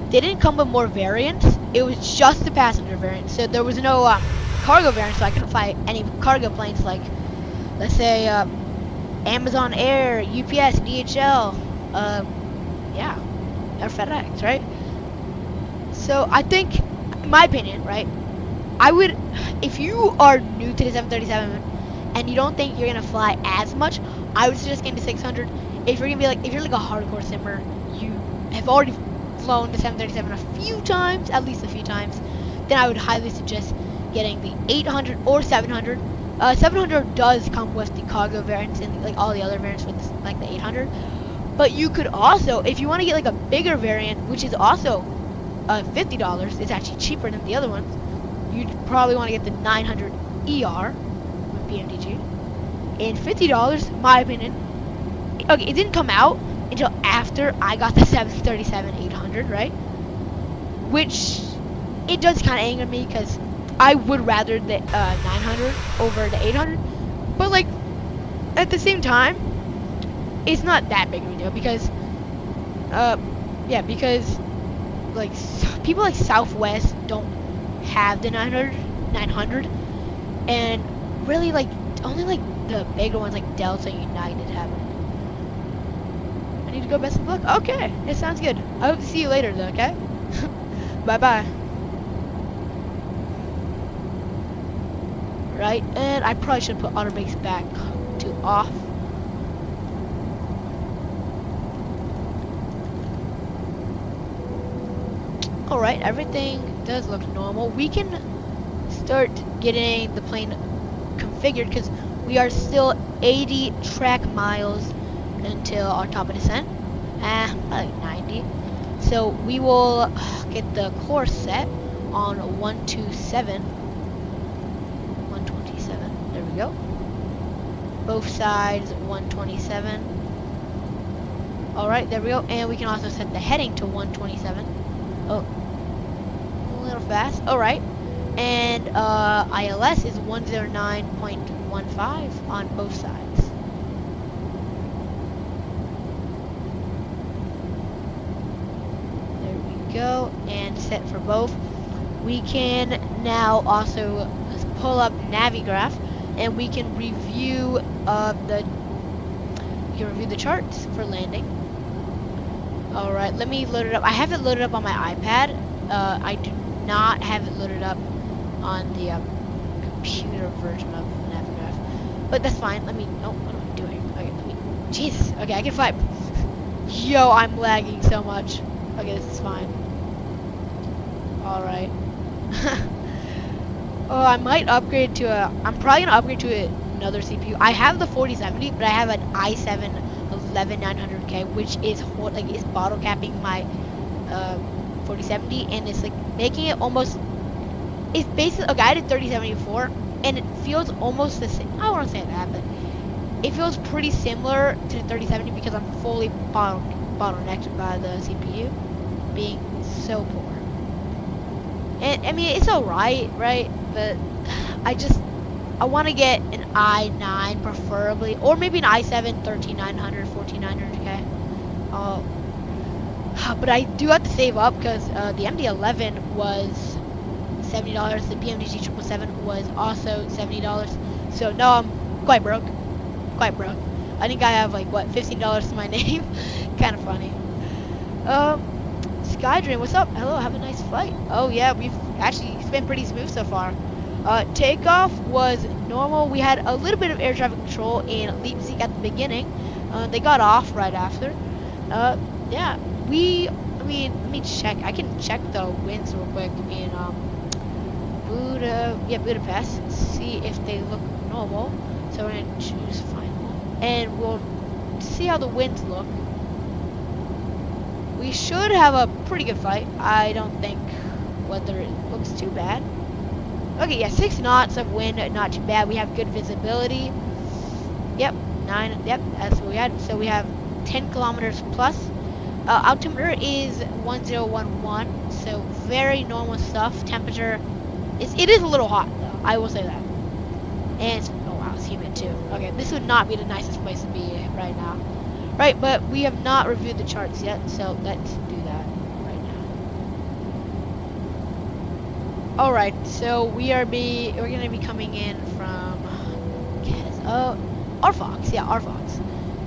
they didn't come with more variants. It was just the passenger variant, so there was no cargo variant, so I couldn't fly any cargo planes like, let's say, Amazon Air, UPS, DHL, yeah, or FedEx, right? So I think, in my opinion, right, I would, if you are new to the 737 and you don't think you're gonna fly as much, I would suggest getting the 600. If you're gonna be like, if you're like a hardcore simmer, you have already flown the 737 a few times, at least a few times, then I would highly suggest getting the 800 or 700. 700 does come with the cargo variants and like all the other variants with this, like the 800. But you could also, if you want to get like a bigger variant, which is also $50, it's actually cheaper than the other ones, you'd probably want to get the 900 ER with BMDG. And $50, my opinion, okay, it didn't come out until after I got the 737-800, right? Which, it does kind of anger me, because I would rather the 900 over the 800. But, like, at the same time, it's not that big of a deal, because, yeah, because, like, people like Southwest don't have the 900, and really, like, only, like, the bigger ones, like Delta, United, have it. I need to go best of luck. Okay, it sounds good. I hope to see you later, though, okay? Bye-bye. Right, and I probably should put auto brakes back to off. Alright, everything does look normal. We can start getting the plane configured because we are still 80 track miles until our top of descent. Like 90. So we will get the course set on 127. 127. There we go. Both sides 127. Alright, there we go. And we can also set the heading to 127. Oh, a little fast. Alright. And ILS is 109.15 on both sides. There we go. And set for both. We can now also pull up Navigraph, and we can review the charts for landing. Alright, let me load it up. I have it loaded up on my iPad. I do not have it loaded up on the computer version of Navigraph. But that's fine. Let me, oh, what am I doing? Okay, let me, Jesus. Okay, I can fly. Yo, I'm lagging so much. Okay, this is fine. Alright. Oh, I might upgrade to I'm probably gonna upgrade to another CPU. I have the 4070, but I have an i7 11900K, which is like is bottle capping my 4070, and it's like making it almost. It's basically okay. I did 3074, and it feels almost the same. I don't want to say that, but it feels pretty similar to the 3070 because I'm fully bottlenecked by the CPU being so poor. And I mean, it's alright, right? But I want to get an i9 preferably, or maybe an i7 13900, 14900K. But I do have to save up because the MD-11 was $70. The BMDG 777 was also $70. So no, I'm quite broke. Quite broke. I think I have like what, $15 to my name. Kind of funny. Skydream, what's up? Hello, have a nice flight. Oh yeah, it's been pretty smooth so far. Takeoff was normal. We had a little bit of air traffic control in Leipzig at the beginning. They got off right after. Yeah, I mean, let me check. I can check the winds real quick in Budapest. See if they look normal. So we're gonna choose final, and we'll see how the winds look. We should have a pretty good fight. I don't think weather looks too bad. Okay, yeah, 6 knots of wind, not too bad. We have good visibility. Yep, 9, yep, that's what we had. So we have 10 kilometers plus. Altimeter is 1011, so very normal stuff. Temperature, it is a little hot, though. I will say that. And it's, oh wow, it too. Okay, this would not be the nicest place to be right now. Right, but we have not reviewed the charts yet, so let's do that right now. All right, so we're gonna be coming in from RFox, yeah, RFox.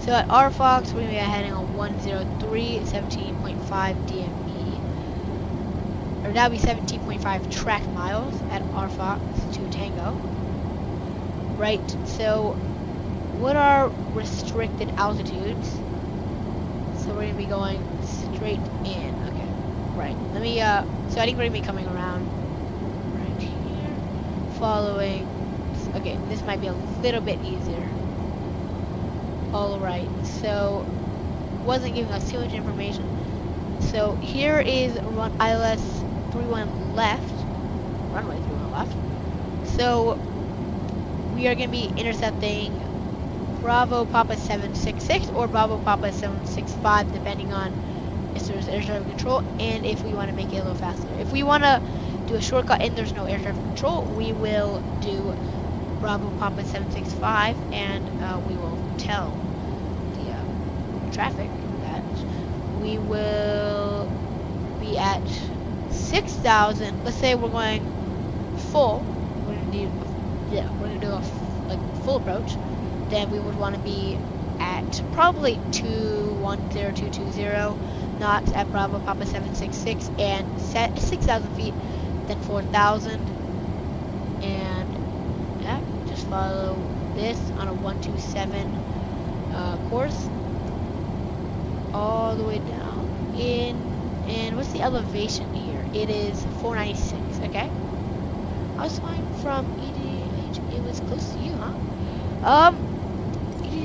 So at RFox, we're gonna be heading on 103, 17.5 DME, or that'll be 17.5 track miles at RFox to Tango. Right, so what are restricted altitudes? So we're gonna be going straight in. Okay, right. Let me. So I think we're gonna be coming around right here, following. Okay, this might be a little bit easier. All right. So wasn't giving us too much information. So here is run ILS 31 left, runway 31 left. So we are gonna be intercepting Bravo Papa 766 or Bravo Papa 765, depending on if there's air traffic control and if we want to make it a little faster. If we want to do a shortcut and there's no air traffic control, we will do Bravo Papa 765 and we will tell the traffic that we will be at 6,000. Let's say we're going full. We're gonna do a full approach. Then we would want to be at probably 210220 knots at Bravo Papa 766 and set 6,000 feet, then 4,000, and yeah, just follow this on a 127 course all the way down and what's the elevation here? It is 496. Okay, I was flying from EDH. It was close to you, huh?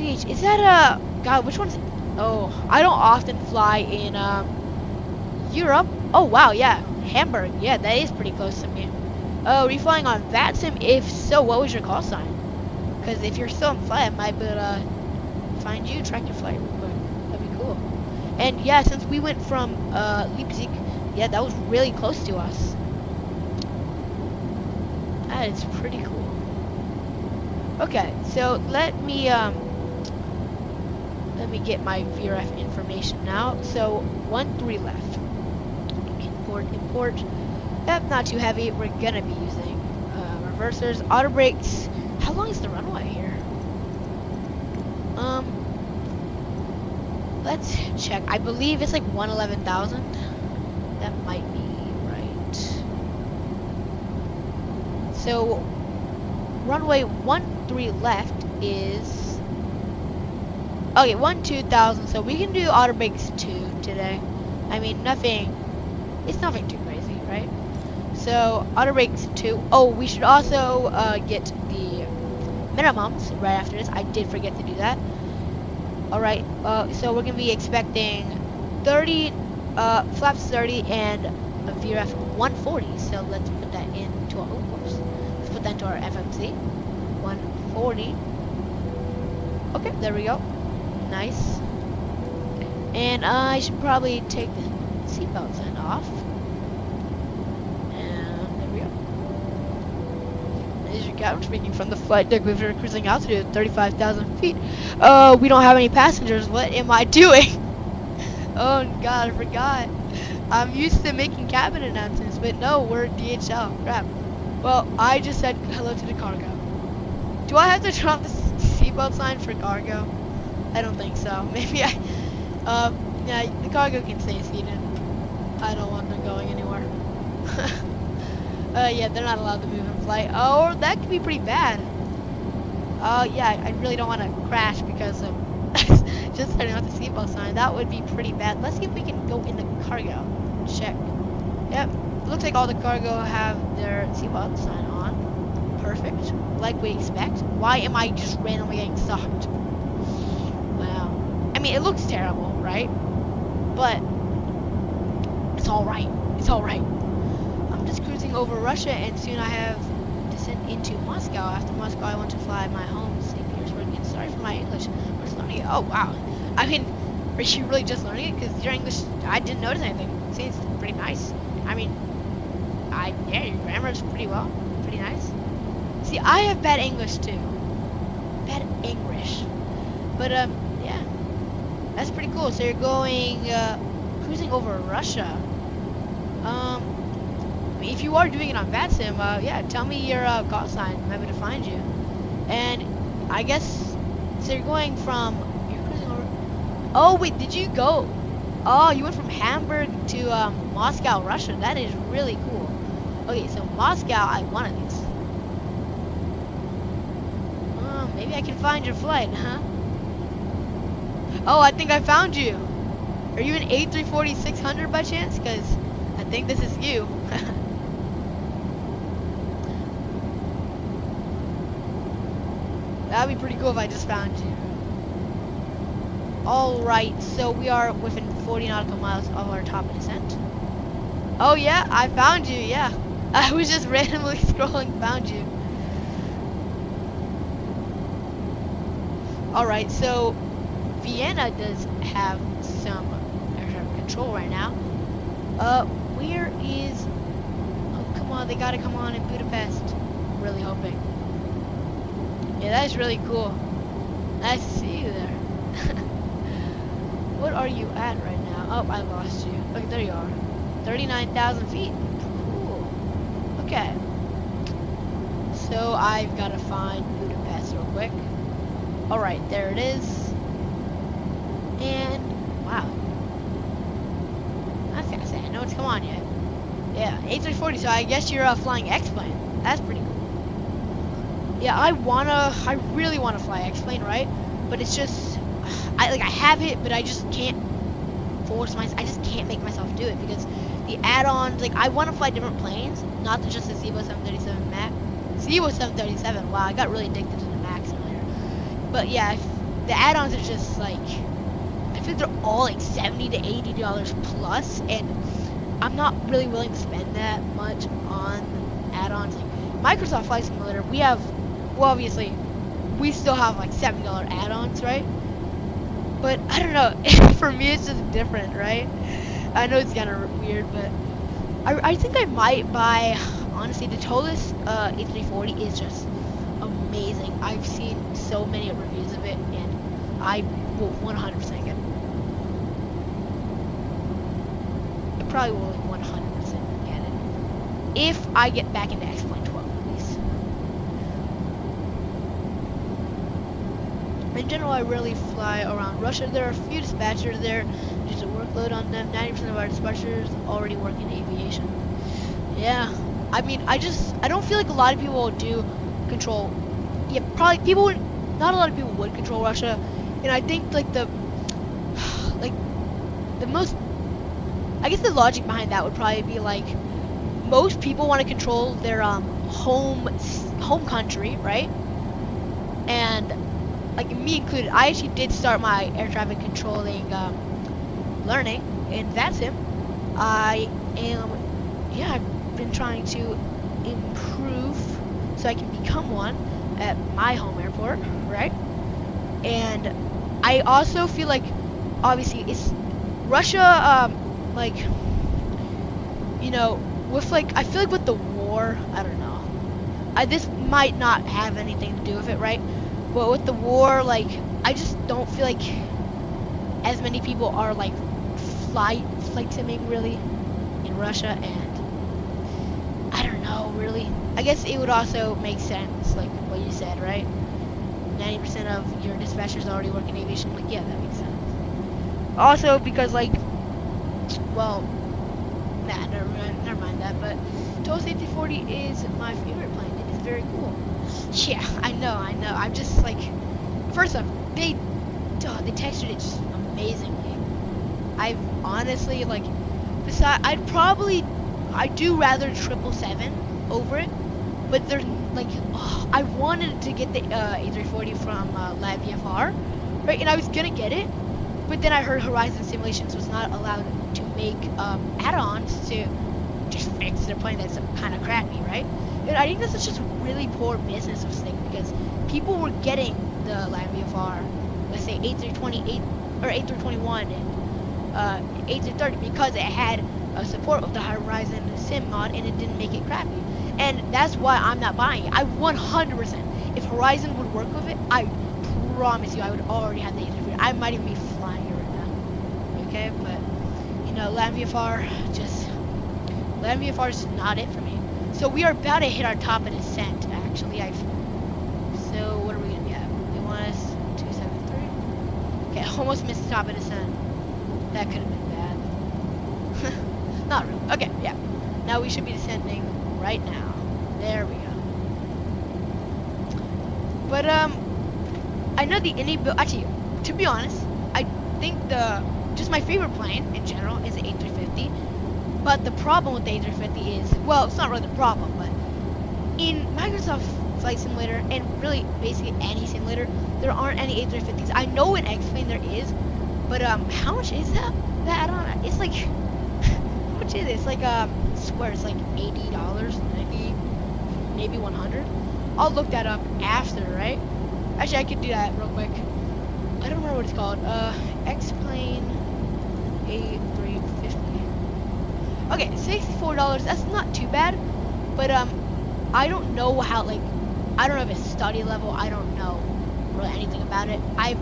Is that God, which one's, oh, I don't often fly in Europe. Oh wow, yeah, Hamburg, yeah, that is pretty close to me. Oh, are you flying on VATSIM? If so, what was your call sign? Because if you're still in flight, I might be able to find you, track your flight real quick. That'd be cool. And yeah, since we went from Leipzig, yeah, that was really close to us. That is pretty cool. Okay, so let me get my VRF information now. So 13 left. Import. Yep, not too heavy. We're gonna be using reversers, auto brakes. How long is the runway here? Let's check. I believe it's like 111,000. That might be right. So runway 13 left is okay, 12,000. So we can do auto brakes 2 today. I mean, it's nothing too crazy, right? So auto brakes 2. Oh, we should also get the minimums right after this. I did forget to do that. All right. So we're gonna be expecting 30 flaps 30 and a VRF 140. So let's put that into our course. Let's put that into our FMC 140. Okay, there we go. Nice. And I should probably take the seatbelt sign off. And there we go. There's your captain speaking from the flight deck with your cruising altitude of 35,000 feet. We don't have any passengers. What am I doing? Oh God, I forgot. I'm used to making cabin announcements, but no, we're DHL. Crap. Well, I just said hello to the cargo. Do I have to turn off the seatbelt sign for cargo? I don't think so. Maybe yeah, the cargo can stay seated. I don't want them going anywhere. Yeah, they're not allowed to move in flight. Oh, that could be pretty bad. Yeah, I really don't want to crash because of just turning off the seatbelt sign. That would be pretty bad. Let's see if we can go in the cargo. Check. Yep, looks like all the cargo have their seatbelt sign on. Perfect, like we expect. Why am I just randomly getting sucked? Wow. I mean, it looks terrible, right? But it's all right. It's all right. I'm just cruising over Russia, and soon I have descent into Moscow. After Moscow, I want to fly my home St. Petersburg. And sorry for my English. I'm just learning it. Oh wow. I mean, are you really just learning it? Because your English, I didn't notice anything. Seems pretty nice. I mean, yeah, your grammar is pretty well, pretty nice. See, I have bad English too. bad English. But yeah, that's pretty cool. So you're going cruising over Russia. If you are doing it on VATSIM, yeah, tell me your call sign. I'm happy to find you. And I guess so. You're going from. You're cruising over. Oh wait, did you go? Oh, you went from Hamburg to Moscow, Russia. That is really cool. Okay, so Moscow, I want these. Maybe I can find your flight, huh? Oh, I think I found you. Are you an A340-600 by chance? Because I think this is you. That'd be pretty cool if I just found you. Alright, so we are within 40 nautical miles of our top descent. Oh yeah, I found you, yeah. I was just randomly scrolling, found you. Alright, so Vienna does have some air traffic control right now. Where is... Oh, come on, they gotta come on in Budapest. I'm really hoping. Yeah, that is really cool. Nice to see you there. What are you at right now? Oh, I lost you. Look, there you are. 39,000 feet. Cool. Okay. So I've got to find Budapest real quick. Alright, there it is. And, wow. That's fast. I know it's come on yet. Yeah, A340, so I guess you're flying X-Plane. That's pretty cool. Yeah, I really wanna fly X-Plane, right? But it's just, I have it, but I just can't I just can't make myself do it because the add-ons, like, I wanna fly different planes, not just the Zibo 737 Max. Zibo 737, wow, I got really addicted to the Max earlier. But yeah, the add-ons are just like, I feel like they're all like $70 to $80 plus, and I'm not really willing to spend that much on add-ons. Like Microsoft Flight Simulator, we have, well, obviously, we still have like $70 add-ons, right? But I don't know, for me it's just different, right? I know it's kind of weird, but I think I might buy, honestly, the Tolis A340 is just amazing. I've seen so many reviews of it, and I will 100% get it. I probably will 100% get it. If I get back into X-Plane 12, at least. In general, I really fly around Russia. There are a few dispatchers there. There's a workload on them. 90% of our dispatchers already work in aviation. Yeah. I mean, I don't feel like a lot of people will do control. Yeah, probably not a lot of people would control Russia. And I think like the most, I guess the logic behind that would probably be like, most people want to control their home country, right? And like me included, I actually did start my air traffic controlling learning in VATSIM. I've been trying to improve so I can become one at my home airport, right? And I also feel like, obviously, it's Russia, like, you know, with like, I feel like with the war, I don't know, this might not have anything to do with it, right? But with the war, like, I just don't feel like as many people are like flight simming really in Russia, and I don't know, really. I guess it would also make sense, like what you said, right? 90% of your dispatchers already work in aviation. Like, yeah, that makes sense. Also, because like, well, nah, never mind that. But Tolis A340 is my favorite plane. It is very cool. Yeah, I know. I'm just like, first off, they textured it just amazingly. I've honestly, like, I do rather 777 over it, but there's like, I wanted to get the A340 from Lab VFR, right? And I was gonna get it, but then I heard Horizon Simulations was not allowed to make add-ons to just fix their plane that's kind of crappy, right? And I think this is just really poor business of STRIX, because people were getting the Lab VFR, let's say A320, or A321, and A330 because it had support of the Horizon Sim mod, and it didn't make it crappy. And that's why I'm not buying it. I 100%. if Horizon would work with it, I promise you I would already have the A350. I might even be flying it right now. Okay, but you know, land VFR is not it for me. So we are about to hit our top of descent. Actually, so what are we gonna be at? They want us 273. Okay, almost missed the top of descent. That could have been bad. Not really. Okay, yeah. Now we should be descending right now. There we go. But I know the actually, to be honest, I think just my favorite plane in general is the A350. But the problem with the A350 is, well, it's not really the problem, but in Microsoft Flight Simulator and really basically any simulator, there aren't any A350s. I know in X-Plane there is, but how much is that? I don't know. It's like, how much is it? It's like I swear it's like $80, 90, maybe 100. I'll look that up after, right? Actually, I could do that real quick. I don't remember what it's called. X-Plane A350. Okay, $64. That's not too bad, but I don't know how, like, I don't know if it's study level. I don't know really anything about it. I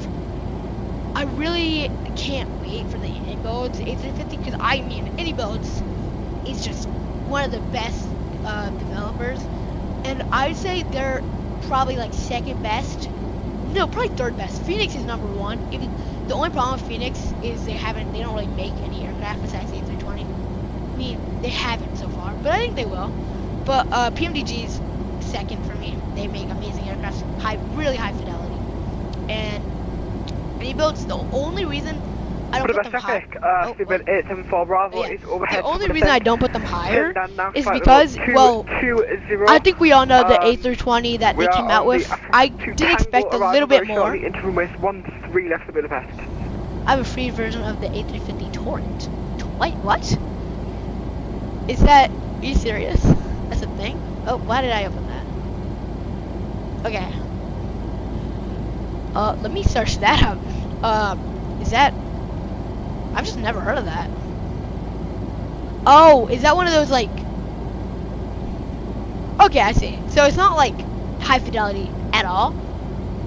really can't wait for the indie builds A350 because I mean indie builds is just one of the best developers, and I'd say they're probably like second best. No, probably third best. Phoenix is number one. The only problem with Phoenix is they don't really make any aircraft besides the A320. I mean, they haven't so far, but I think they will. But PMDG's second for me. They make amazing aircraft, really high fidelity. And he builds the only reason I don't put them high. The only reason I don't put them higher is because, well, I think we all know the A320 that they came out with. I did expect a little bit more. I have a free version of the A350 Torrent. Wait, what? Is that, are you serious? That's a thing? Oh, why did I open that? Okay. Let me search that up. Is that, I've just never heard of that. Oh, is that one of those, like, okay, I see. So it's not like high fidelity at all,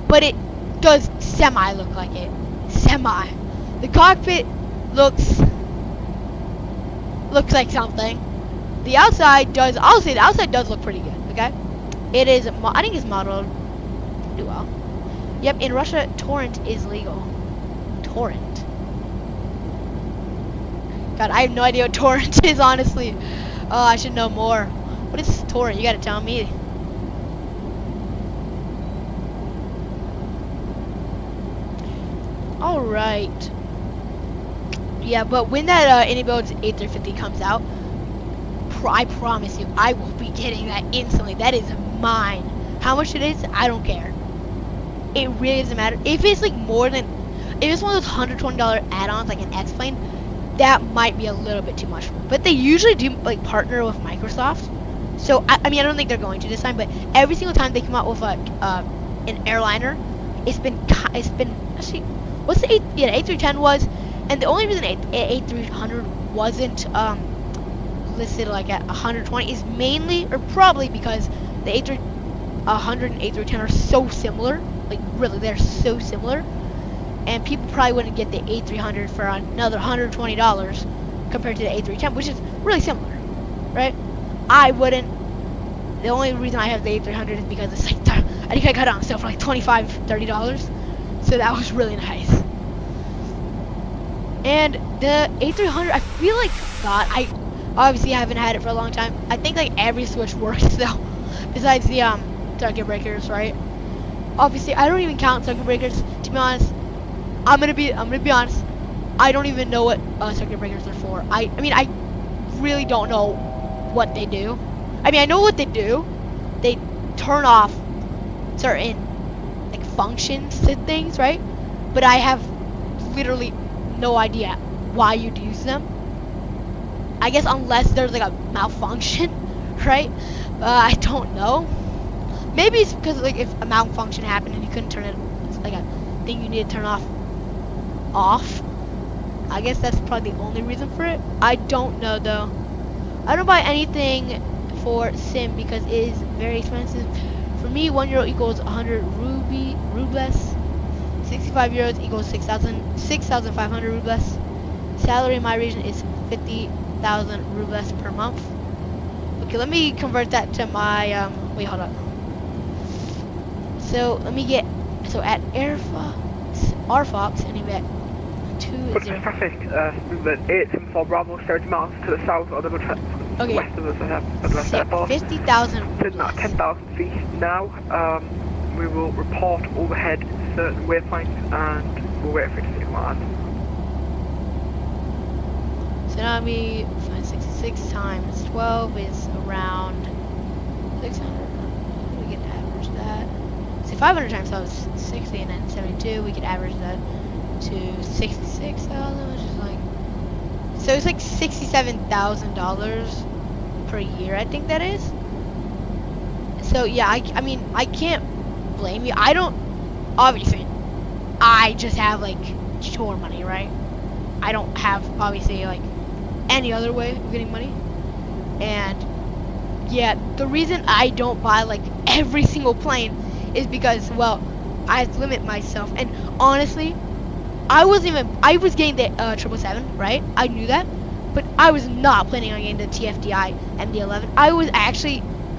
but it does semi look like it. Semi. The cockpit looks like something. The outside does, I'll say the outside does look pretty good, okay? It is, I think it's modeled pretty well. Yep, in Russia, torrent is legal. Torrent. God, I have no idea what torrent is, honestly. I should know more. What is torrent? You gotta tell me. Alright. Yeah, but when that AnyBuilds A350 comes out, I promise you, I will be getting that instantly. That is mine. How much it is, I don't care. It really doesn't matter. If it's like more than, if it's one of those $120 add-ons like an X-Plane, that might be a little bit too much for me. But they usually do like partner with Microsoft. So I mean, I don't think they're going to this time, but every single time they come out with an airliner, it's been actually, what's the A310 was, and the only reason A300 wasn't listed like at 120 is mainly or probably because the A300 and A310 are so similar. Like really, they're so similar, and people probably wouldn't get the A300 for another $120 compared to the A310, which is really similar, right? I wouldn't. The only reason I have the A300 is because it's like, I think I got it on sale for like $25, $30, so that was really nice. And the A300, I feel like, God, I obviously haven't had it for a long time. I think like every switch works though, besides the circuit breakers, right? Obviously, I don't even count circuit breakers. To be honest, I'm gonna be honest. I don't even know what circuit breakers are for. I mean, I really don't know what they do. I mean, I know what they do. They turn off certain like functions to things, right? But I have literally no idea why you'd use them. I guess unless there's like a malfunction, right? I don't know. Maybe it's because like if a malfunction happened and you couldn't turn it, it's like a thing you need to turn off. I guess that's probably the only reason for it. I don't know though. I don't buy anything for sim because it is very expensive for For me, €1 equals 100 rubles. 65 euros equals 6,500 rubles. Salary in my region is 50,000 rubles per month. Okay, let me convert that to my, wait, hold up. So, let me get, so at Airfox, and you get 20. Traffic, movement 874 Bravo, 30 miles to the south of the Okay. west of us, I have Midwest Airport. 50,000 Sitting at 10,000 feet now. We will report overhead certain waypoints and we'll wait for it to take land. So now we find 66 times 12 is around 600. We can average that. So 500 times 12 is 60, and then 72. We could average that to 66,000, which is like, so it's like $67,000 per year, I think that is. So yeah, I mean, I can't blame you. I don't, obviously, I just have like chore money, right? I don't have obviously like any other way of getting money. And yeah, the reason I don't buy like every single plane is because, well, I have to limit myself. And honestly, I was getting the 777, right? I knew that, but I was not planning on getting the TFDI MD-11.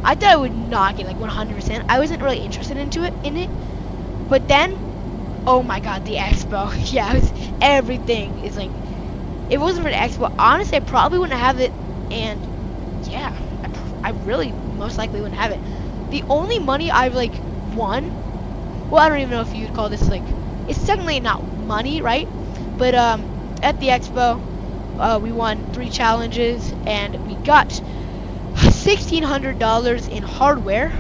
I thought I would not get like 100%. I wasn't really interested in it. But then, oh my god, the Expo. Yeah, everything is like, if it wasn't for the Expo, honestly, I probably wouldn't have it. And yeah, I really most likely wouldn't have it. The only money I've like won, well, I don't even know if you'd call this like, it's technically not money, right? But at the Expo, we won 3 challenges and we got $1,600 in hardware.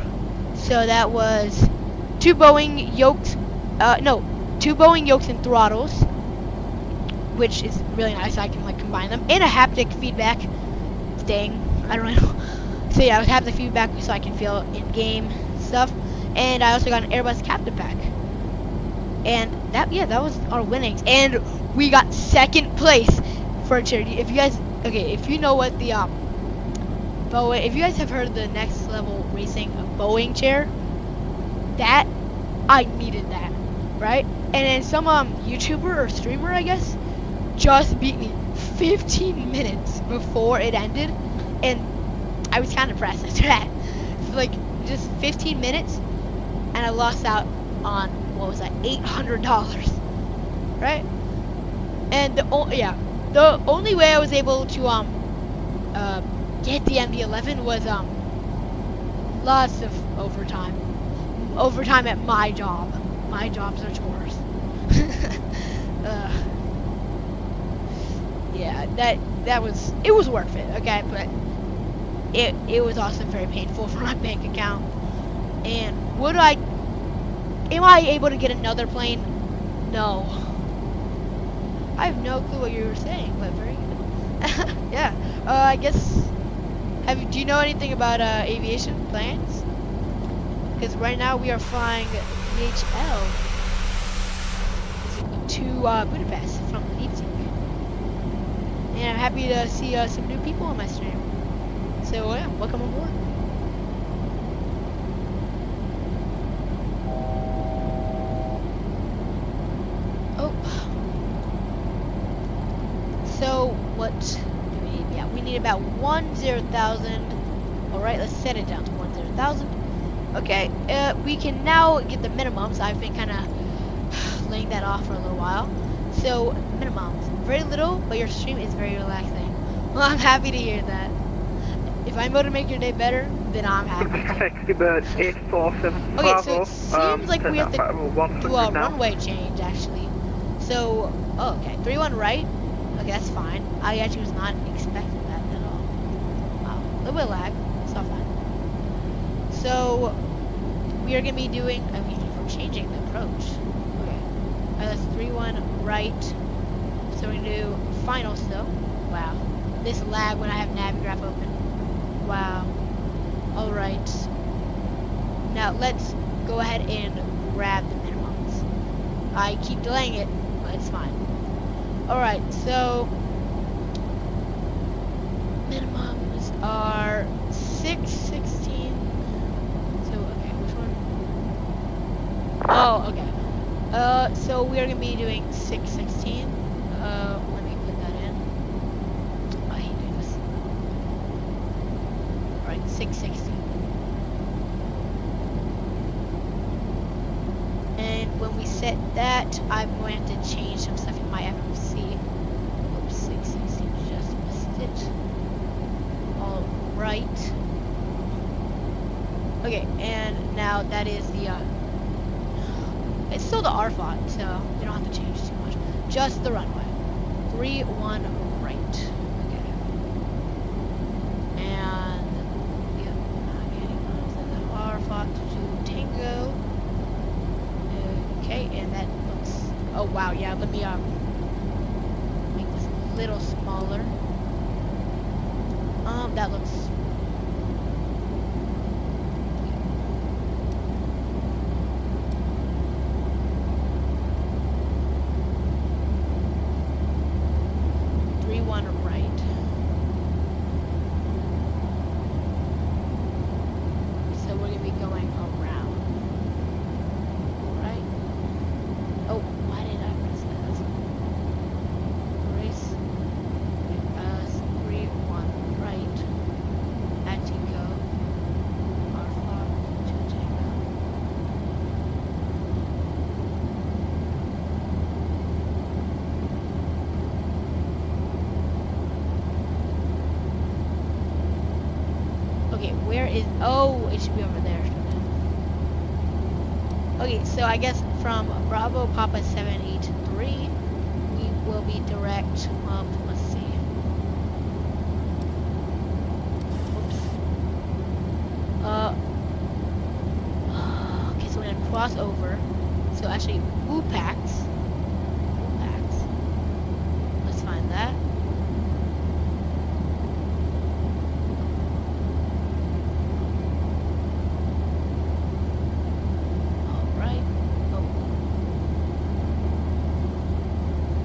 So that was 2 Boeing yokes, 2 Boeing yokes and throttles, which is really nice. I can like combine them, and a haptic feedback thing. I don't know. So yeah, it was haptic feedback so I can feel in-game stuff. And I also got an Airbus captain pack. And that was our winnings. And we got 2nd place for a charity. If you guys, if you know what the Boeing, if you guys have heard of the Next Level Racing Boeing chair, that I needed that, right? And then some YouTuber or streamer, I guess, just beat me 15 minutes before it ended, and I was kind of impressed after that. So like just 15 minutes, and I lost out on, what was that, $800, right? And the only way I was able to get the MD-11 was lots of overtime at my job. My jobs are chores. Yeah, it was worth it, okay, but it was also very painful for my bank account. And am I able to get another plane? No. I have no clue what you were saying, but very good. Yeah, I guess, do you know anything about aviation planes? Because right now we are flying DHL to Budapest from Leipzig. And I'm happy to see some new people on my stream. So yeah, welcome aboard. Oh. So what do we need? Yeah, we need about 10,000. Alright, let's set it down to 10,000. Okay, we can now get the minimums. I've been kind of laying that off for a little while. So, minimums. Very little, but your stream is very relaxing. Well, I'm happy to hear that. If I'm able to make your day better, then I'm happy. Okay, so it seems like we have to do a runway change, actually. So, oh, okay, 3-1 right. Okay, that's fine. I actually was not expecting that at all. Wow, a little bit of lag. It's not fine. So, we are going to be doing, we're changing the approach. Okay, that's 3-1 right. So we're going to do final still. Wow, this lag when I have Navigraph open. Wow. Alright. Now, let's go ahead and grab the minimums. I keep delaying it, but it's fine. Alright, so minimums are 616. So, okay, which one? So we are gonna be doing 616. Let me put that in. I hate doing this. Alright, 660. And when we set that, I'm going to change some stuff in my FFC. Oops, 660, just missed it. Alright. Okay, and now that is the, it's still the R font, so you don't have to change too much. Just the runway. 3-1 right. Okay. And the R font to Tango. Okay, and that looks. Oh wow, yeah. Let me make this a little smaller. That looks. 3-1 right. So we're gonna be going around. Right? Oh, why did I press that? Race. 3-1 right. Attico. Alpha to Tango. Okay, where is... Oh, it should be over there. Okay, so I guess from Bravo Papa 783, we will be direct up, let's see. Oops. Okay, so we're gonna cross over. So actually, WooPax. Let's find that.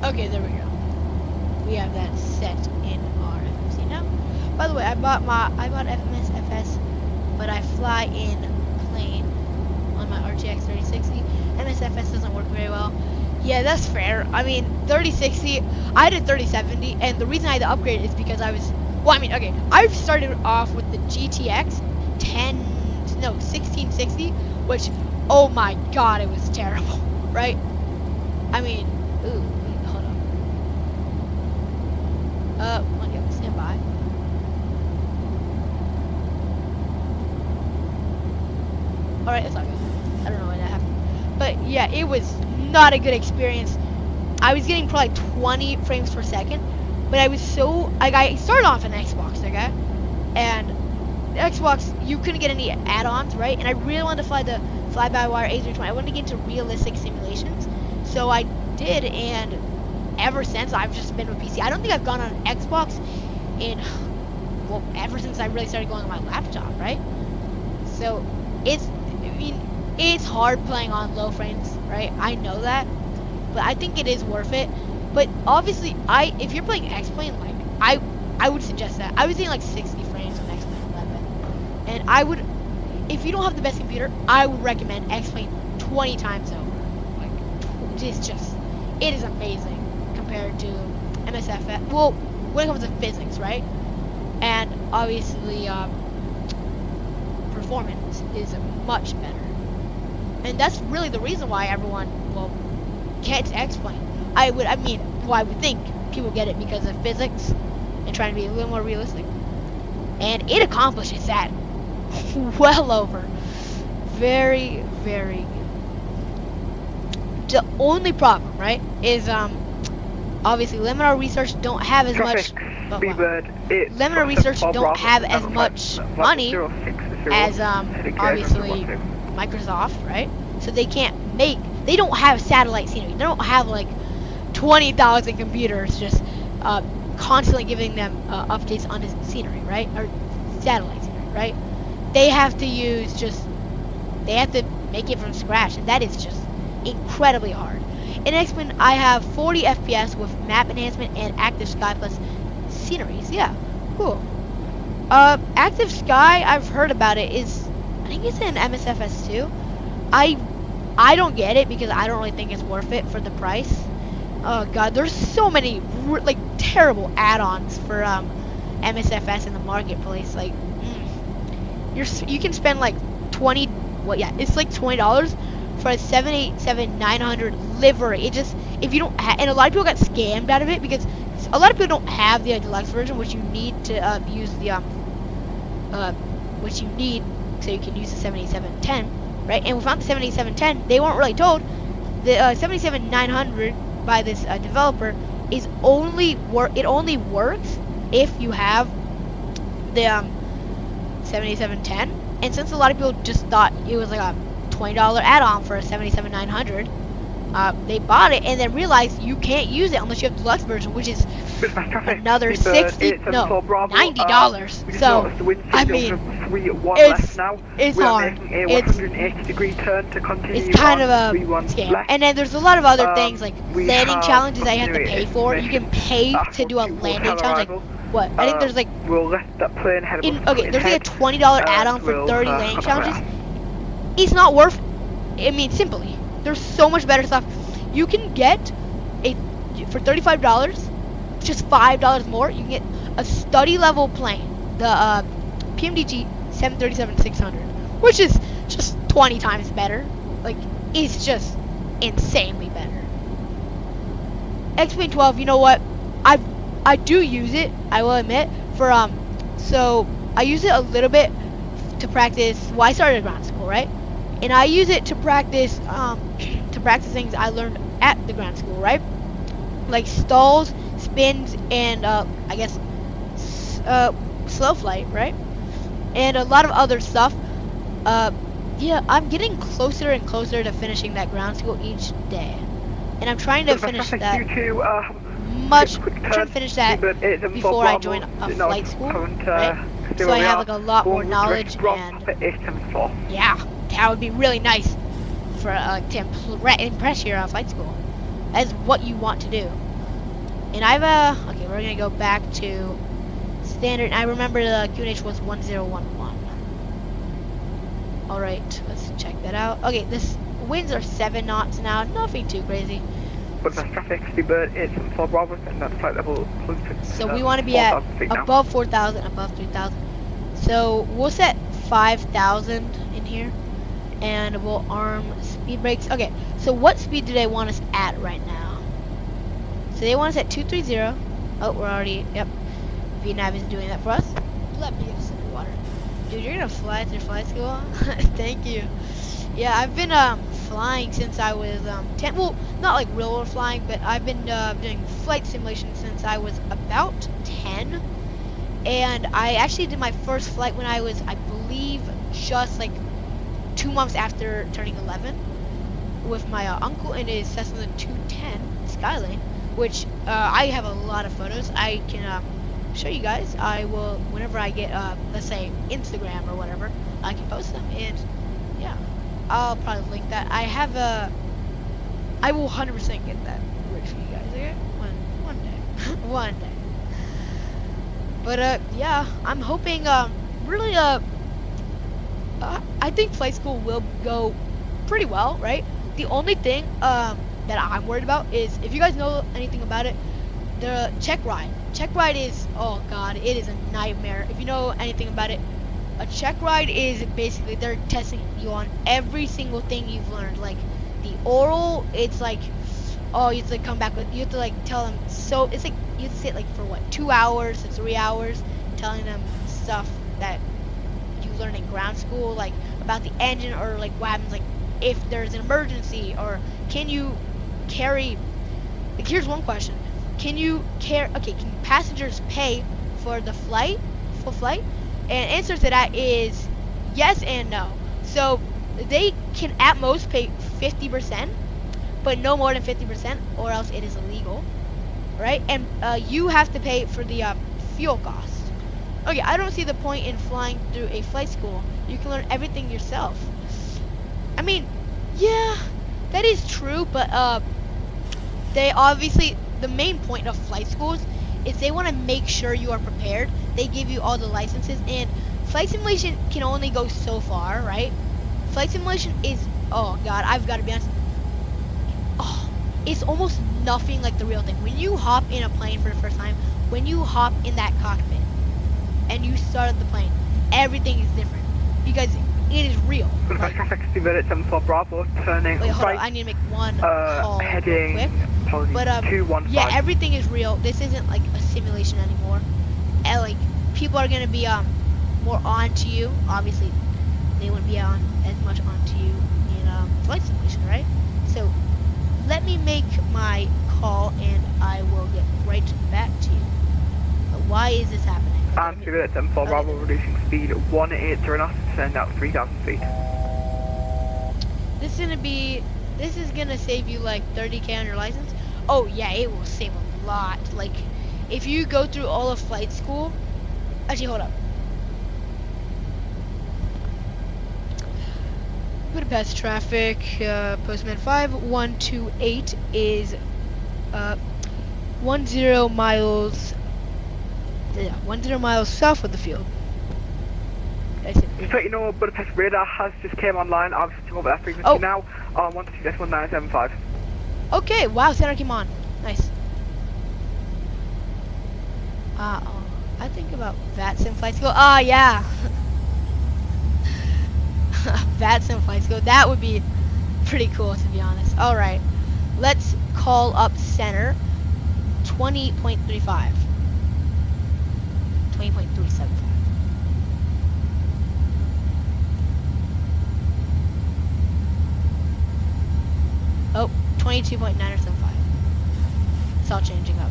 Okay, there we go. We have that set in our FMC now. By the way, I bought FMS FS, but I fly in plane on my RTX 3060. MSFS doesn't work very well. Yeah, that's fair. I mean, 3060, I did 3070, and the reason I had to upgrade is because I was, well, I mean, okay, I started off with the GTX 1660, which, oh my god, it was terrible, right? I mean, ooh. Okay, stand by. Alright, that's all good. I don't know why that happened. But yeah, it was not a good experience. I was getting probably 20 frames per second, but I was so, like, I started off an Xbox, okay? And the Xbox, you couldn't get any add-ons, right? And I really wanted to fly the fly-by-wire A320. I wanted to get into realistic simulations. So I did, and ever since, I've just been with PC. I don't think I've gone on an Xbox in, well, ever since I really started going on my laptop, right? So, I mean, it's hard playing on low frames, right? I know that, but I think it is worth it. But obviously, if you're playing X-Plane, like, I would suggest that. I was getting like 60 frames on X-Plane 11. And I would, if you don't have the best computer, I would recommend X-Plane 20 times over. Like, it's just, it is amazing compared to MSFS. Well, when it comes to physics, right? And obviously, performance is much better. And that's really the reason why everyone, well, gets X-Plane. I would think people get it because of physics and trying to be a little more realistic. And it accomplishes that well over. Very, very good. The only problem, right, is obviously Liminar Research don't have as much. Liminar Research don't have as much money as obviously Microsoft, right? So they can't make. They don't have satellite scenery. They don't have like 20,000 computers just constantly giving them updates on the scenery, right? Or satellite scenery, right? They have to use they have to make it from scratch, and that is just incredibly hard. In X-Men, I have 40 FPS with map enhancement and Active Sky plus sceneries. Yeah, cool. Active Sky, I've heard about it. I think it's in MSFS too. I I don't get it because I don't really think it's worth it for the price. Oh god, there's so many like terrible add-ons for MSFS in the marketplace. Like, you can spend like 20. Well, yeah, it's like $20 for a 787-900 livery. It just, if you don't and a lot of people got scammed out of it because a lot of people don't have the deluxe version, which you need to use the which you need so you can use the 787-10, right? And without the 787-10, they weren't really told the 787-900 by this developer is only it only works if you have the 787-10. And since a lot of people just thought it was like a $20 add-on for a 787-900, they bought it and then realized you can't use it unless you have the deluxe version, which is another $90. So I mean, it's hard. It's kind of a scam. And then there's a lot of other things like landing challenges that you have to pay for. You can pay to do a landing challenge. Like what? I think there's like okay, there's like a $20 add-on for 30 landing challenges. It's not worth it. I mean, simply, there's so much better stuff. You can get for $35, just $5 more, you can get a study level plane, the PMDG 737-600, which is just 20 times better. Like, it's just insanely better. X-Plane 12, you know what? I do use it, I will admit, for so I use it a little bit to practice. Well, I started at ground school, right? And I use it to practice things I learned at the ground school, right? Like stalls, spins, and I guess slow flight, right? And a lot of other stuff. Yeah, I'm getting closer and closer to finishing that ground school each day, and I'm trying to finish that trying to finish that before I join a flight school, right? So I have like a lot more knowledge, and yeah, that would be really nice for to impress your flight school as what you want to do. And I've okay, we're gonna go back to standard. I remember the QNH was 1011. All right, let's check that out. Okay, this winds are 7 knots now. Nothing too crazy. But that's traffic, Bird, it's 4 Bravo, and that's flight level close to. So we want to be at above 4,000, above 3,000. So we'll set 5,000 in here, and we'll arm speed brakes. Okay, so what speed do they want us at right now? So they want us at 230. Oh, we're already, yep. VNav is doing that for us. Let me get a sip of water. Dude, you're gonna fly through flight school? Thank you. Yeah, I've been flying since I was 10. Well, not like real world flying, but I've been doing flight simulation since I was about 10. And I actually did my first flight when I was, I believe, just like 2 months after turning 11 with my uncle in his Cessna 210 Skylane, which I have a lot of photos. I can show you guys. I will, whenever I get, let's say, Instagram or whatever, I can post them. And yeah, I'll probably link that. I have I will 100% get that rich for you guys, okay? One day. One day. But yeah, I'm hoping really I think flight school will go pretty well, right? The only thing that I'm worried about is, if you guys know anything about it, the check ride. Check ride is, oh god, it is a nightmare. If you know anything about it, a check ride is basically they're testing you on every single thing you've learned. Like the oral, it's like, oh, you have to come back with, you have to like tell them, so it's like you have to sit like for what, 2 hours to 3 hours telling them stuff that you learn in ground school, like about the engine, or like what happens like if there's an emergency, or can you carry, like here's one question, can passengers pay for the flight, full flight? And answer to that is yes and no. So they can at most pay 50%, but no more than 50%, or else it is illegal, right? And you have to pay for the fuel cost. Okay, I don't see the point in flying through a flight school. You can learn everything yourself. I mean, yeah, that is true, but they obviously, the main point of flight schools is they want to make sure you are prepared. They give you all the licenses, and flight simulation can only go so far, right? Flight simulation is Oh God, I've got to be honest. Oh, it's almost nothing like the real thing. When you hop in a plane for the first time, when you hop in that cockpit and you start the plane, everything is different because it is real. Like, traffic simulator 74 Bravo, turning wait, hold right. on, I need to make one call real Heading quick. But 215. yeah, everything is real. This isn't like a simulation anymore. And like people are gonna be more on to you. Obviously, they wouldn't be on as much on to you in flight simulation, right? So let me make my call and I will get right back to you. But why is this happening? And simulator 74 Bravo, reducing speed 180 knots, send out 3,000 feet. This is gonna save you like 30K on your license. Oh yeah, it will save a lot. Like if you go through all of flight school. Actually, hold up. Budapest traffic, Postman 5128 is 10 miles. Yeah, 10 miles south of the field. Just so you know, Budapest radar has just came online. I'm switching over that frequency now on 126.1975. Okay, wow, Center came on. Nice. I think about VATSIM flight school. Oh, yeah. VATSIM flight school. That would be pretty cool, to be honest. All right. Let's call up center 20.35. 20.375. Oh, 22.9 or 75. It's all changing up.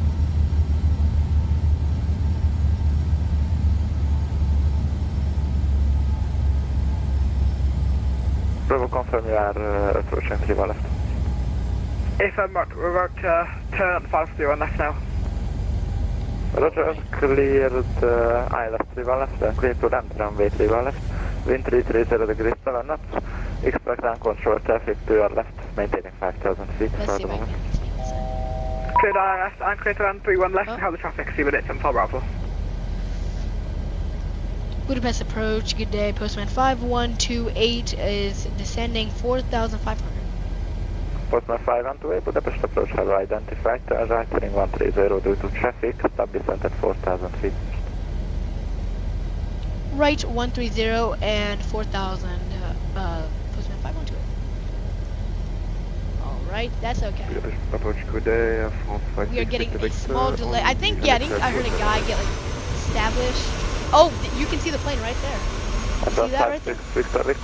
Bravo, confirm you are approaching 3 left. If we're about to turn on 50 on left now. Roger, cleared ILS 3 left, clear to land runway 3 left, wind 330 degrees 7 knots, expect uncontrolled traffic to your left, maintaining 5,000 feet for the moment. Cleared ILS and clear to land 31 left, how the traffic, see what it's on Bravo. Budapest approach, good day. Postman 5128 is descending 4,500. Postman 512, Budapest approach have identified right turning 130 due to traffic, stop descent at 4,000 feet. Right 130 and 4,000, Postman 512. Alright, that's okay. Budapest approach, good day, France 5. We are getting a small delay. I think I heard a guy get like established. Oh, you can see the plane right there. See that right there?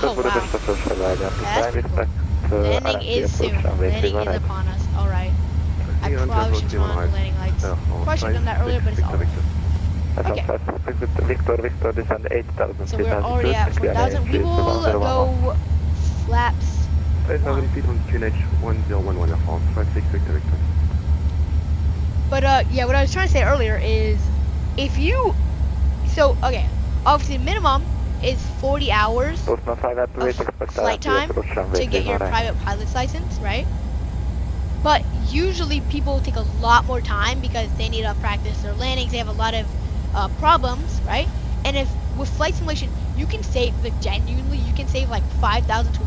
Oh, wow. That's pretty cool. Landing is soon. Landing is upon us. Alright. I probably should turn on the landing lights. Probably should have done that earlier, but it's alright. Okay. Victor, descend 8,000 So we're already at 4,000. We will go flaps. 8,000 feet on QNH 1011 France 56 Victor. But yeah, what I was trying to say earlier is if you okay, obviously minimum is 40 hours of flight time to get your private pilot's license, right? But usually people take a lot more time because they need to practice their landings. They have a lot of problems, right? And if with flight simulation, you can save, like genuinely, you can save like 5,000 to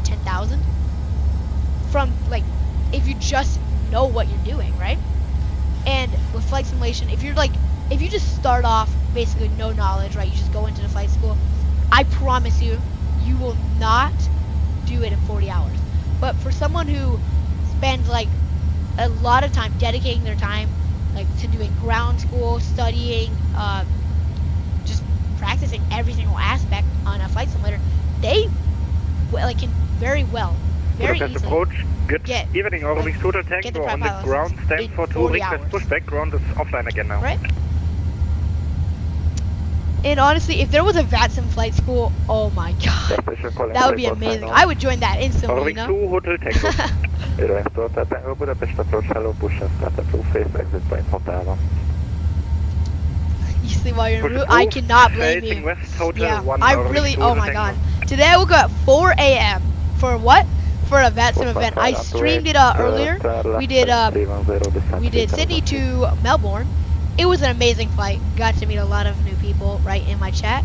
10,000 from like if you just know what you're doing, right? And with flight simulation, if you just start off basically no knowledge, right? You just go into the flight school. I promise you, you will not do it in 40 hours. But for someone who spends like a lot of time dedicating their time like to doing ground school, studying, just practicing every single aspect on a flight simulator, they can very easily approach. Good get evening, Eurowings Total Tango on the ground. Stand for 2, request pushback. Ground is offline again now. Right? And honestly, if there was a VATSIM flight school, oh my god, that would be amazing. I would join that instantly, you know? Hotel Tango. Eurowings Total Tango, Budapest approach, hello, push and start at 2 face, exit point hotel. You see why you're rude? I cannot blame you. Yeah, I really, oh my god. Today I woke up at 4 a.m. For what? For a VATSIM event. I streamed it earlier. We did Sydney to Melbourne. It was an amazing flight. Got to meet a lot of new people right in my chat.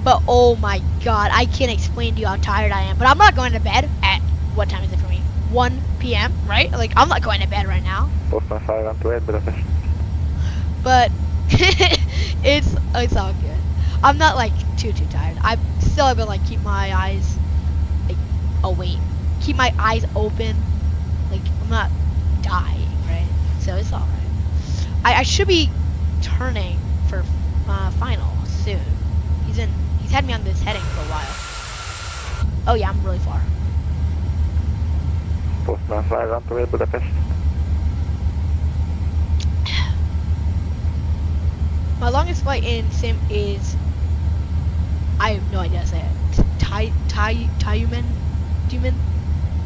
But oh my god, I can't explain to you how tired I am. But I'm not going to bed at, what time is it for me? 1 p.m., right? Like, I'm not going to bed right now. Postman 518 Budapest. But it's all good. I'm not like too tired. I'm still able to like keep my eyes like awake, keep my eyes open. Like I'm not dying, right? So it's all right. I should be turning for final soon. He's had me on this heading for a while. Oh yeah, I'm really far. Postman 518 Budapest. My longest flight in sim is, I have no idea how to say it.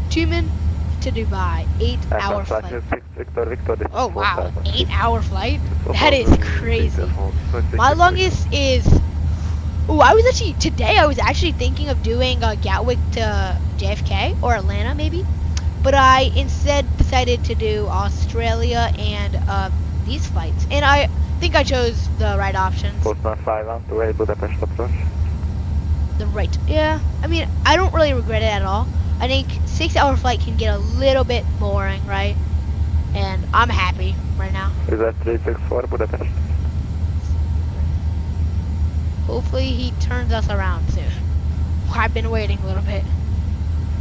Tumen to Dubai, 8-hour flight. Oh wow, 8-hour flight? That is crazy. My longest is, today I was actually thinking of doing Gatwick to JFK or Atlanta maybe, but I instead decided to do Australia and these flights, and I think I chose the right options. Postman 518 Budapest approach. The right, yeah. I mean, I don't really regret it at all. I think 6-hour flight can get a little bit boring, right? And I'm happy right now. Is that 364 Budapest? Hopefully he turns us around soon. I've been waiting a little bit.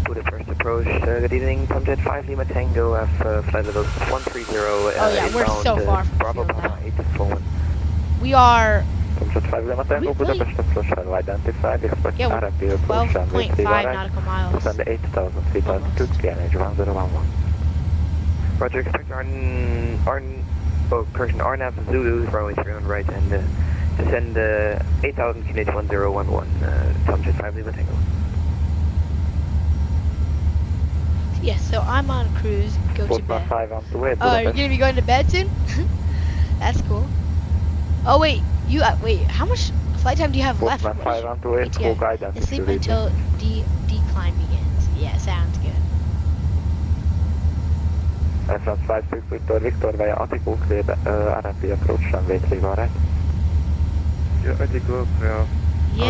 Budapest approach. Good evening, Tomjet 5 Lima Tango F flight level 130. Oh yeah, we're so far from Bravo field now. 8 We are. Tomjet 5 Lima Tango Budapest approach. I'll identify. Expect Yeah, we're RMP approach. 12.5 nautical miles. Send 8,000 feet altitude. PNH 1011. Roger, expect correction, RNAV Zulu, runway 3 right, and descend 8,000 QNH 1011, Tomjet 5 Lima Tango. Yes, so I'm on cruise. Go to Postman bed. 518 Oh, you're gonna be going to bed soon? That's cool. Oh wait, wait. How much flight time do you have left? Postman 518 full guidance. Sleep until decline begins. Yeah, sounds good. France 56 Victor via Attico, clear RMP approach runway 3 right. Yeah, Attico, yeah. I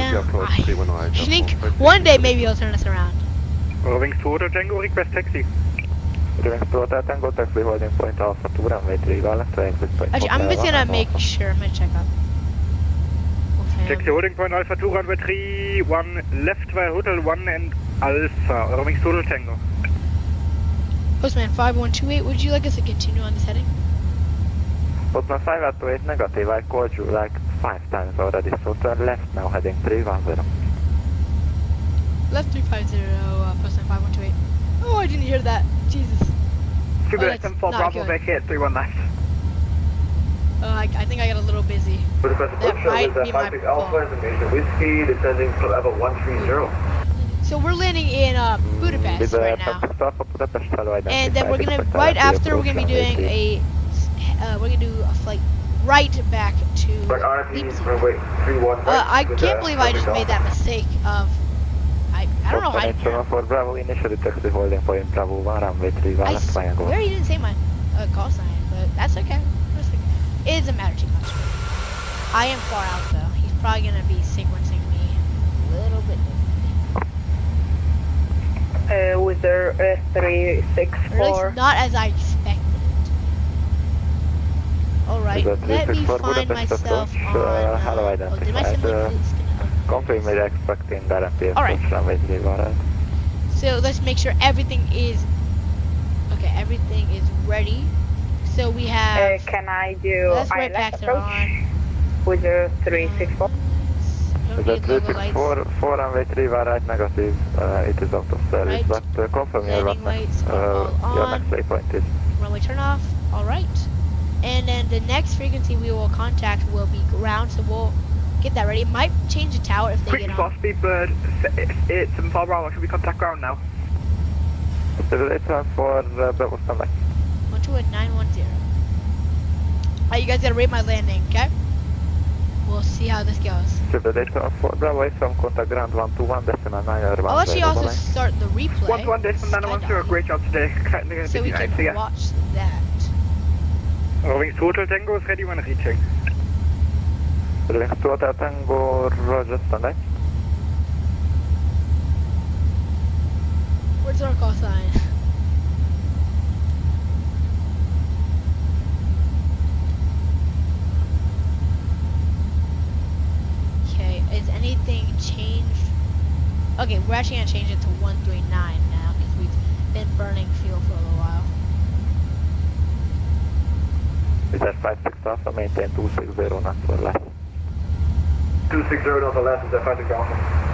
think one day maybe he'll turn us around. Wings to Hotel Tango, request taxi. Wings to Hotel Tango, taxi holding point Alpha 2, runway 3 left, exit point. Actually, I'm just gonna make sure. I'm gonna check up. Okay. Taxi holding point Alpha 2, runway 3, 1 left via Hotel 1 and Alpha. Wings to Hotel Tango. Postman 5128, would you like us to continue on this heading? Postman 528 negative, I called you like 5 times already, so turn left now, heading 310. Left 350, Postman 5128. Oh, I didn't hear that. Jesus. Quebec and 4 Bravo back here, 31 left. I think I got a little busy. That might be my fault. Whiskey, descending to level 130. So we're landing in Budapest right now, and then we're gonna right after we're gonna be doing a flight right back to Leipzig. I can't believe I just made that mistake of I don't know how. For Bravo initially taxi holding point Bravo 1 runway 3 I left triangle. swear you didn't say my call sign, but that's okay. That's okay. It doesn't matter too much. I am far out though. He's probably gonna be sequencing me a little bit. With their 364. It's not as I expected it. Alright, let me find myself on... did my sim Confirm with expecting RMP Alright. runway 3 right. So let's make sure everything is... Okay, everything is ready. So we have... Can I do ILS approach with the 364? The 364, 4 runway 3 right negative, it is out of service, Right. but confirm your Landing lights are all your on. next waypoint is. Runway turn off. Alright. And then the next frequency we will contact will be ground, so we'll get that ready. It might change the tower if they Quick get fast on. speed bird, it's 74 Bravo, should we contact ground now? Simulator for Bravo standby. 128-910. Alright, you guys gotta rate my landing, okay? We'll see how this goes. Simulator for Bravo from contact ground 121 decimal 9 I'll actually also start the replay. 1-1 decimal 910, great job today. So we can watch that. Wings to Hotel Tango is ready when reaching. Wings to Hotel Tango, Roger, standby. What's our call sign? Okay, is anything changed? Okay, we're actually gonna change it to 139 now because we've been burning fuel for a little while. Is that 56 Alpha, maintain 260 knots or less. 260 knots or less, is that 56 Alpha?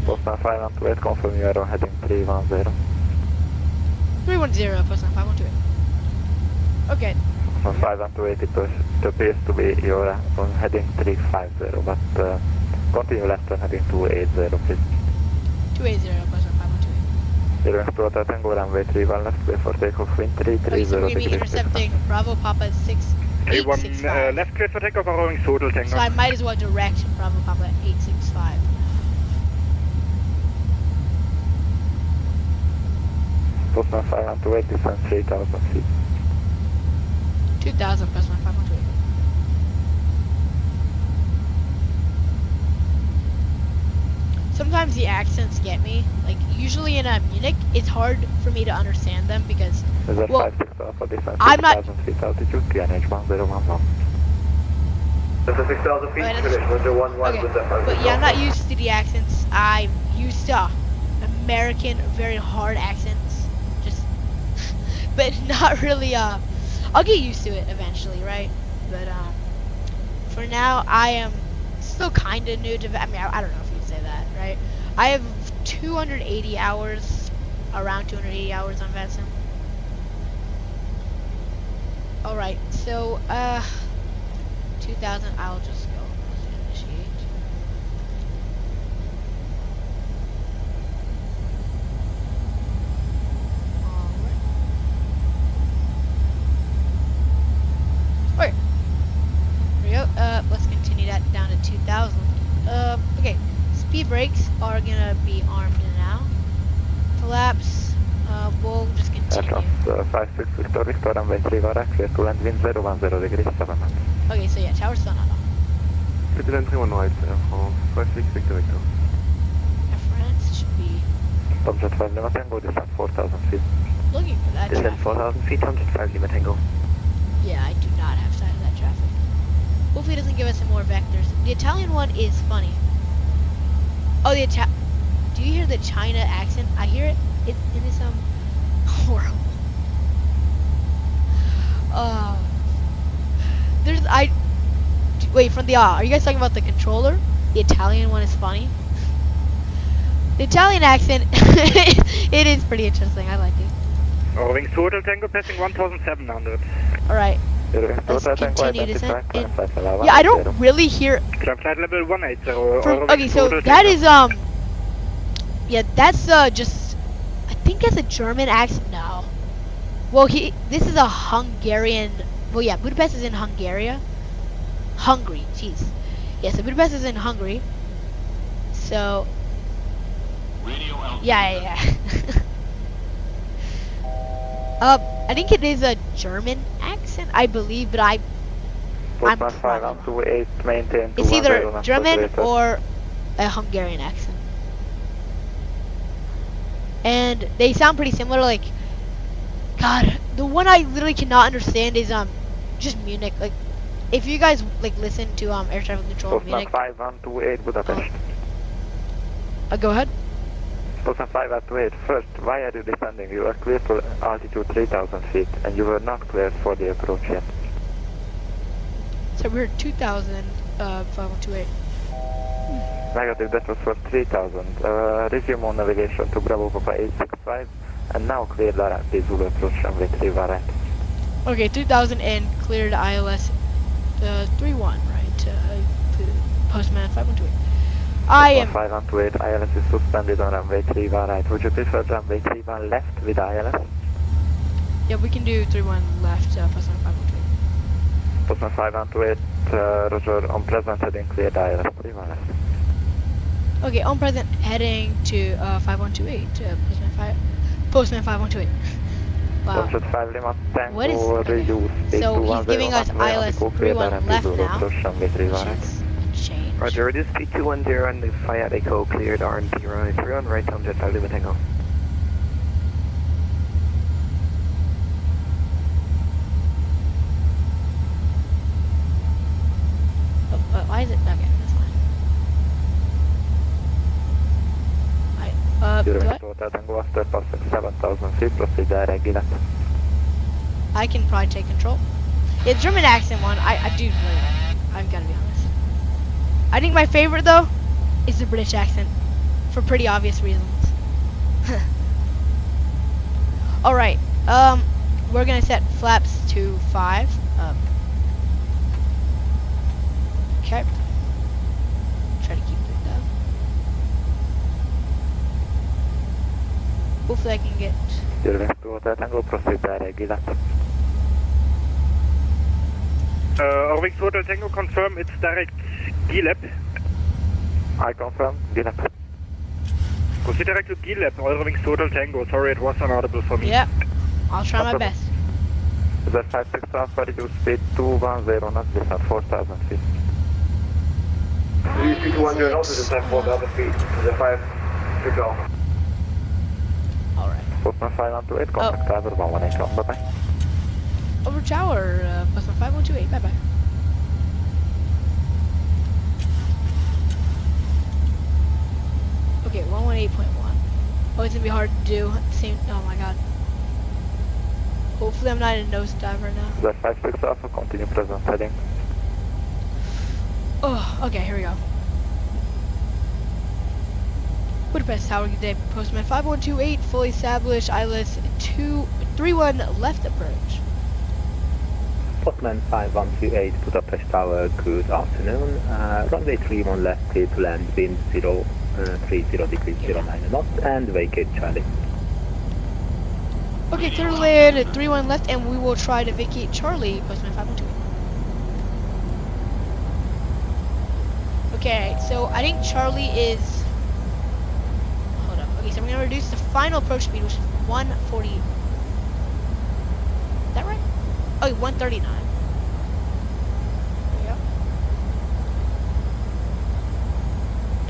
Postman 518, confirm you are on heading 310. 310, Postman 512. Okay. Postman 518, it appears to be you're on heading 350, but continue left on heading 280, please. 280, Postman 512. You're in total Tango runway 31 left, clear for takeoff, wind 330 Okay, so we're gonna be degrees. intercepting Bravo Papa 31 left, clear for takeoff, following total Tango. So I might as well direct Bravo Papa 865. Postman 518, descend 3,000 feet. 2000, Postman 512. Sometimes the accents get me. Like, usually in Munich, it's hard for me to understand them because, well, 56 Alpha, descend I'm not... 6,000 feet altitude, QNH 1011. That's 6,000 feet, Wait, finish 111 Okay, with that 56 but yeah, I'm not Alpha. used to the accents. I'm used to American, very hard accents. Just, but not really, I'll get used to it eventually, right? But, for now, I am still kind of new to, I mean, I don't know if you'd say that, right? I have 280 hours, around 280 hours on VATSIM. Alright, so, 2000, I'll just go initiate. Alright. There we go. Let's continue that down to 2000. Okay. Speed brakes are gonna be armed now. Flaps, we'll just continue. Aircraft 56 Victor, Victor, runway 31, clear to land, wind 010 degrees, 7 knots. Okay, so yeah, tower's still not on. Clear to land 31 right, Air France, 56 Victor Victor. France should be Tomjet 5 Lima Tango, descend 4,000 feet. looking for that Descend traffic. 4,000 feet, Tomjet 5 Lima Tango. Yeah, I do not have sight of that traffic. Hopefully it doesn't give us some more vectors. The Italian one is funny. Oh, do you hear the China accent? I hear it. It is horrible. Wait, from the are you guys talking about the controller? The Italian one is funny. The Italian accent, it is pretty interesting. I like it. Following total Tango, passing 1,700. All right. Let's continue descent. Yeah, I don't really hear. Climb flight level 180. Okay, so that is yeah, that's just, I think that's a German accent. No. Well, this is a Hungarian. Well, yeah, Budapest is in Hungary. Hungary, jeez. Yeah, so Budapest is in Hungary. So. Yeah. I think it is a German accent, I believe, but I'm probably maintain. It's either German or a Hungarian accent. And they sound pretty similar, like, God, the one I literally cannot understand is just Munich. Like, if you guys like listen to air traffic control in Munich. 5128 Budapest. Go ahead. Postman 528, first, why are you descending? You are clear to altitude 3,000 feet, and you were not cleared for the approach yet. So we're 2,000, 5128. Negative, that was for 3,000. Resume on navigation to Bravo Papa 865, and now clear the Zulu approach runway 31 right. Okay, 2,000 and cleared ILS 31, right? Postman 5128. I am 528, ILS is suspended on runway 31 right. Would you prefer runway 31 left with ILS? Yeah, we can do 31 left, Postman 528. Postman 528, Roger, on present heading cleared ILS 31 left. Okay, on present heading to 5128, Postman 5128. Wow. What is, okay. So he's giving us ILS 31 left now. Change. Roger, reduce speed 210 and the Fiat Echo cleared RNP runway 3 on right, Tom Jet 5 Lima Tango. Why is it? Okay, that's fine. Hotel Tango after passing 7,000 feet, proceed direct left. I can probably take control. Yeah, the German accent one, I do really like. I've got to be honest. I think my favorite though is the British accent, for pretty obvious reasons. All right, we're gonna set flaps to 5. Okay. Try to keep it down. Hopefully I can get. Direct to Hotel Tango, proceed direct left. Orvix Hotel Tango, confirm it's direct GLAP. I confirm, GLAP. Proceed direct to GLAP, Eurowings Hotel Tango. Sorry, it was inaudible for me. Yep, I'll try my best. Z56 Alpha, reduce speed 210 knots, descent 4,000 feet. Reduce speed 210 knots, descent 4,000 feet. Z5, 6 Alpha. Alright. Postman 518, contact driver 118, bye-bye. Over tower, Postman 5128, bye-bye. Okay, 118.1. Oh, it's gonna be hard to do. Oh my god. Hopefully I'm not in nosedive right now. Z56 Alpha, continue present heading. Oh, okay, here we go. Budapest Tower, good day. Postman 5128, fully established, ILS 231 left approach. Postman 5128, Budapest Tower, good afternoon. Runway 31 left, clear to land, wind 30 degrees, 09 knots, and vacate Charlie. Okay, clear to land at 31 left, and we will try to vacate Charlie, Postman 512. Okay, so I think Charlie is. Hold up. Okay, so we're gonna reduce the final approach speed, which is 140. Is that right? Oh, 139. There we go.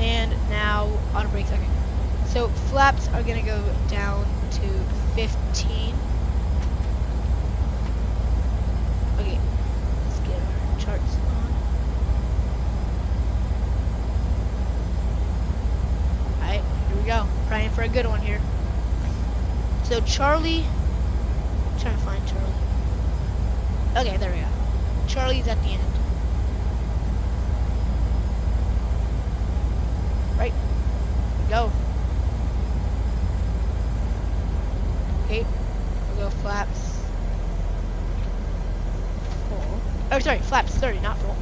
And now auto brakes. Okay. So flaps are gonna go down to 15. Okay. Let's get our charts on. Alright, here we go. Praying for a good one here. So Charlie. I'm trying to find Charlie. Okay, there we go. Charlie's at the end. Right. Go. Okay. We'll go flaps. Full. Oh, sorry, flaps 30, not full.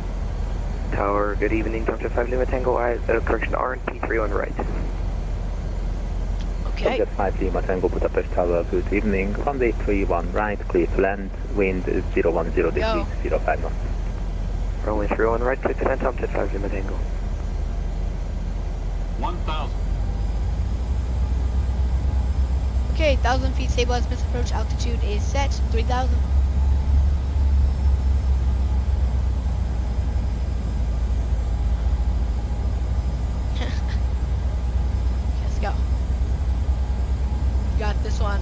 Tower, good evening, Dr. 5 Lima Tango, correction, RNP3 on right. Okay. Subject 5 Lima Tango, Budapest Tower, good evening. Runway 31 right, clear to land, wind 010 degrees, 05 knots. Runway 31 right, clear to land, Tom Jet 5 Lima Tango. 1,000. Okay, 1,000 feet stabilized missile approach altitude is set, 3,000. Let's go. Got this one.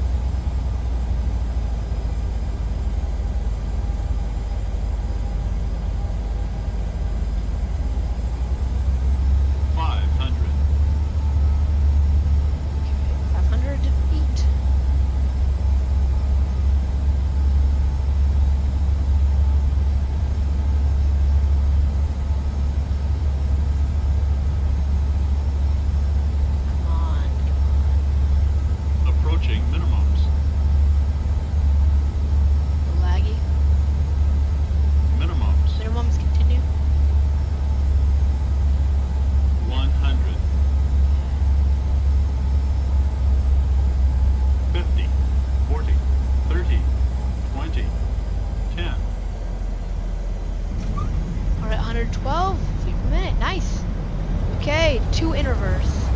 Okay, 2 in reverse.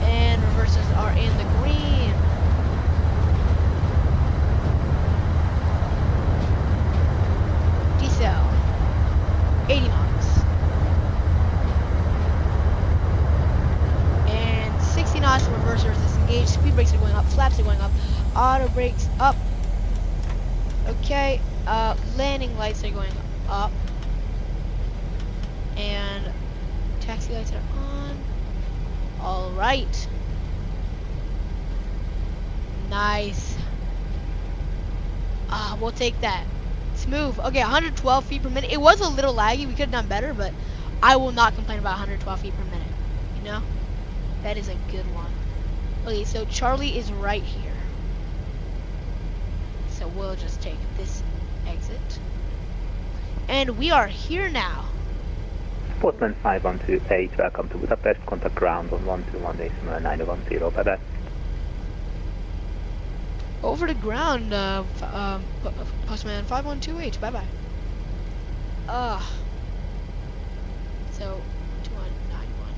And reverses are in the green. Decel. 80 knots. auto brakes up. Okay, landing lights are going up. And taxi lights are on. Alright. Nice. We'll take that. Smooth. Okay, 112 feet per minute. It was a little laggy. We could have done better, but I will not complain about 112 feet per minute. You know? That is a good one. Okay, so Charlie is right here. So we'll just take this exit. And we are here now. Portland 5128, welcome to Budapest. Contact ground on 121.910. Bye-bye. Over the ground, Postman 5128. Bye-bye. So, 2191.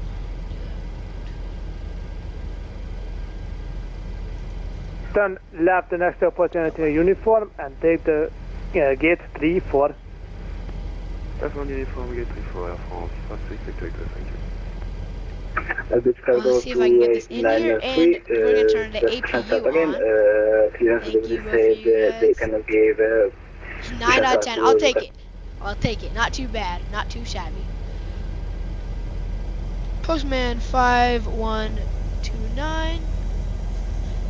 Turn left the next opportunity uniform and take the gate 3-4. That's one uniform, gate 3-4, Air France. That's 6 thank you. Let's see if I can get this in here, and we're going to turn the APU on. Thank you both of you guys. 9 out of 10. I'll take it. I'll take it. Not too bad. Not too shabby. Postman 5129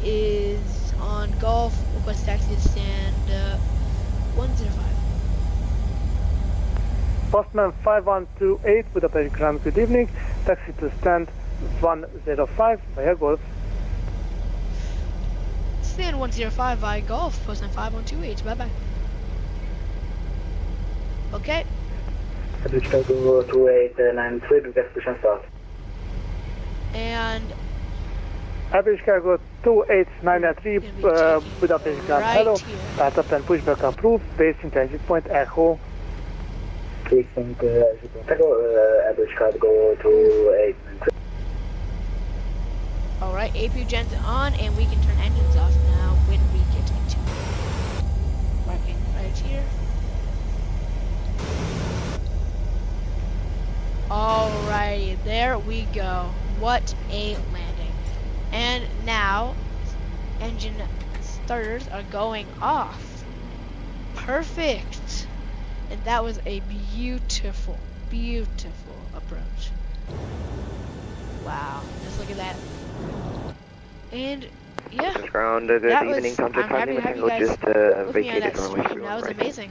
is on Golf. Request taxi to stand 105. Postman 5128, Budapest ground, good evening. Taxi to stand 105 via Golf. Stand 105 via Golf, Postman 5128, bye-bye. Okay. Chicago 2893, destination start. And Average Chicago 28993, Budapest ground, right hello. here. Start up and pushback approved, base in transit point Echo. Precinct Chicago, average Chicago 2893. Alright, APU gens on, and we can turn engines off now when we get into parking right here. Alrighty, there we go. What a landing. And now, engine starters are going off. Perfect. And that was a beautiful, beautiful approach. Wow, just look at that. And yeah, ground, that was, I'm happy to have you guys with me on that stream. That was amazing.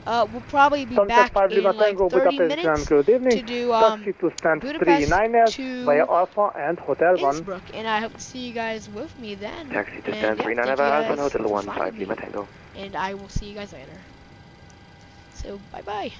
We'll probably be back in like 30 minutes to do Budapest to Innsbruck, and I hope to see you guys with me then. Taxi to stand 39 Hotel 15 Lima Tango. And I will see you guys later. So bye bye.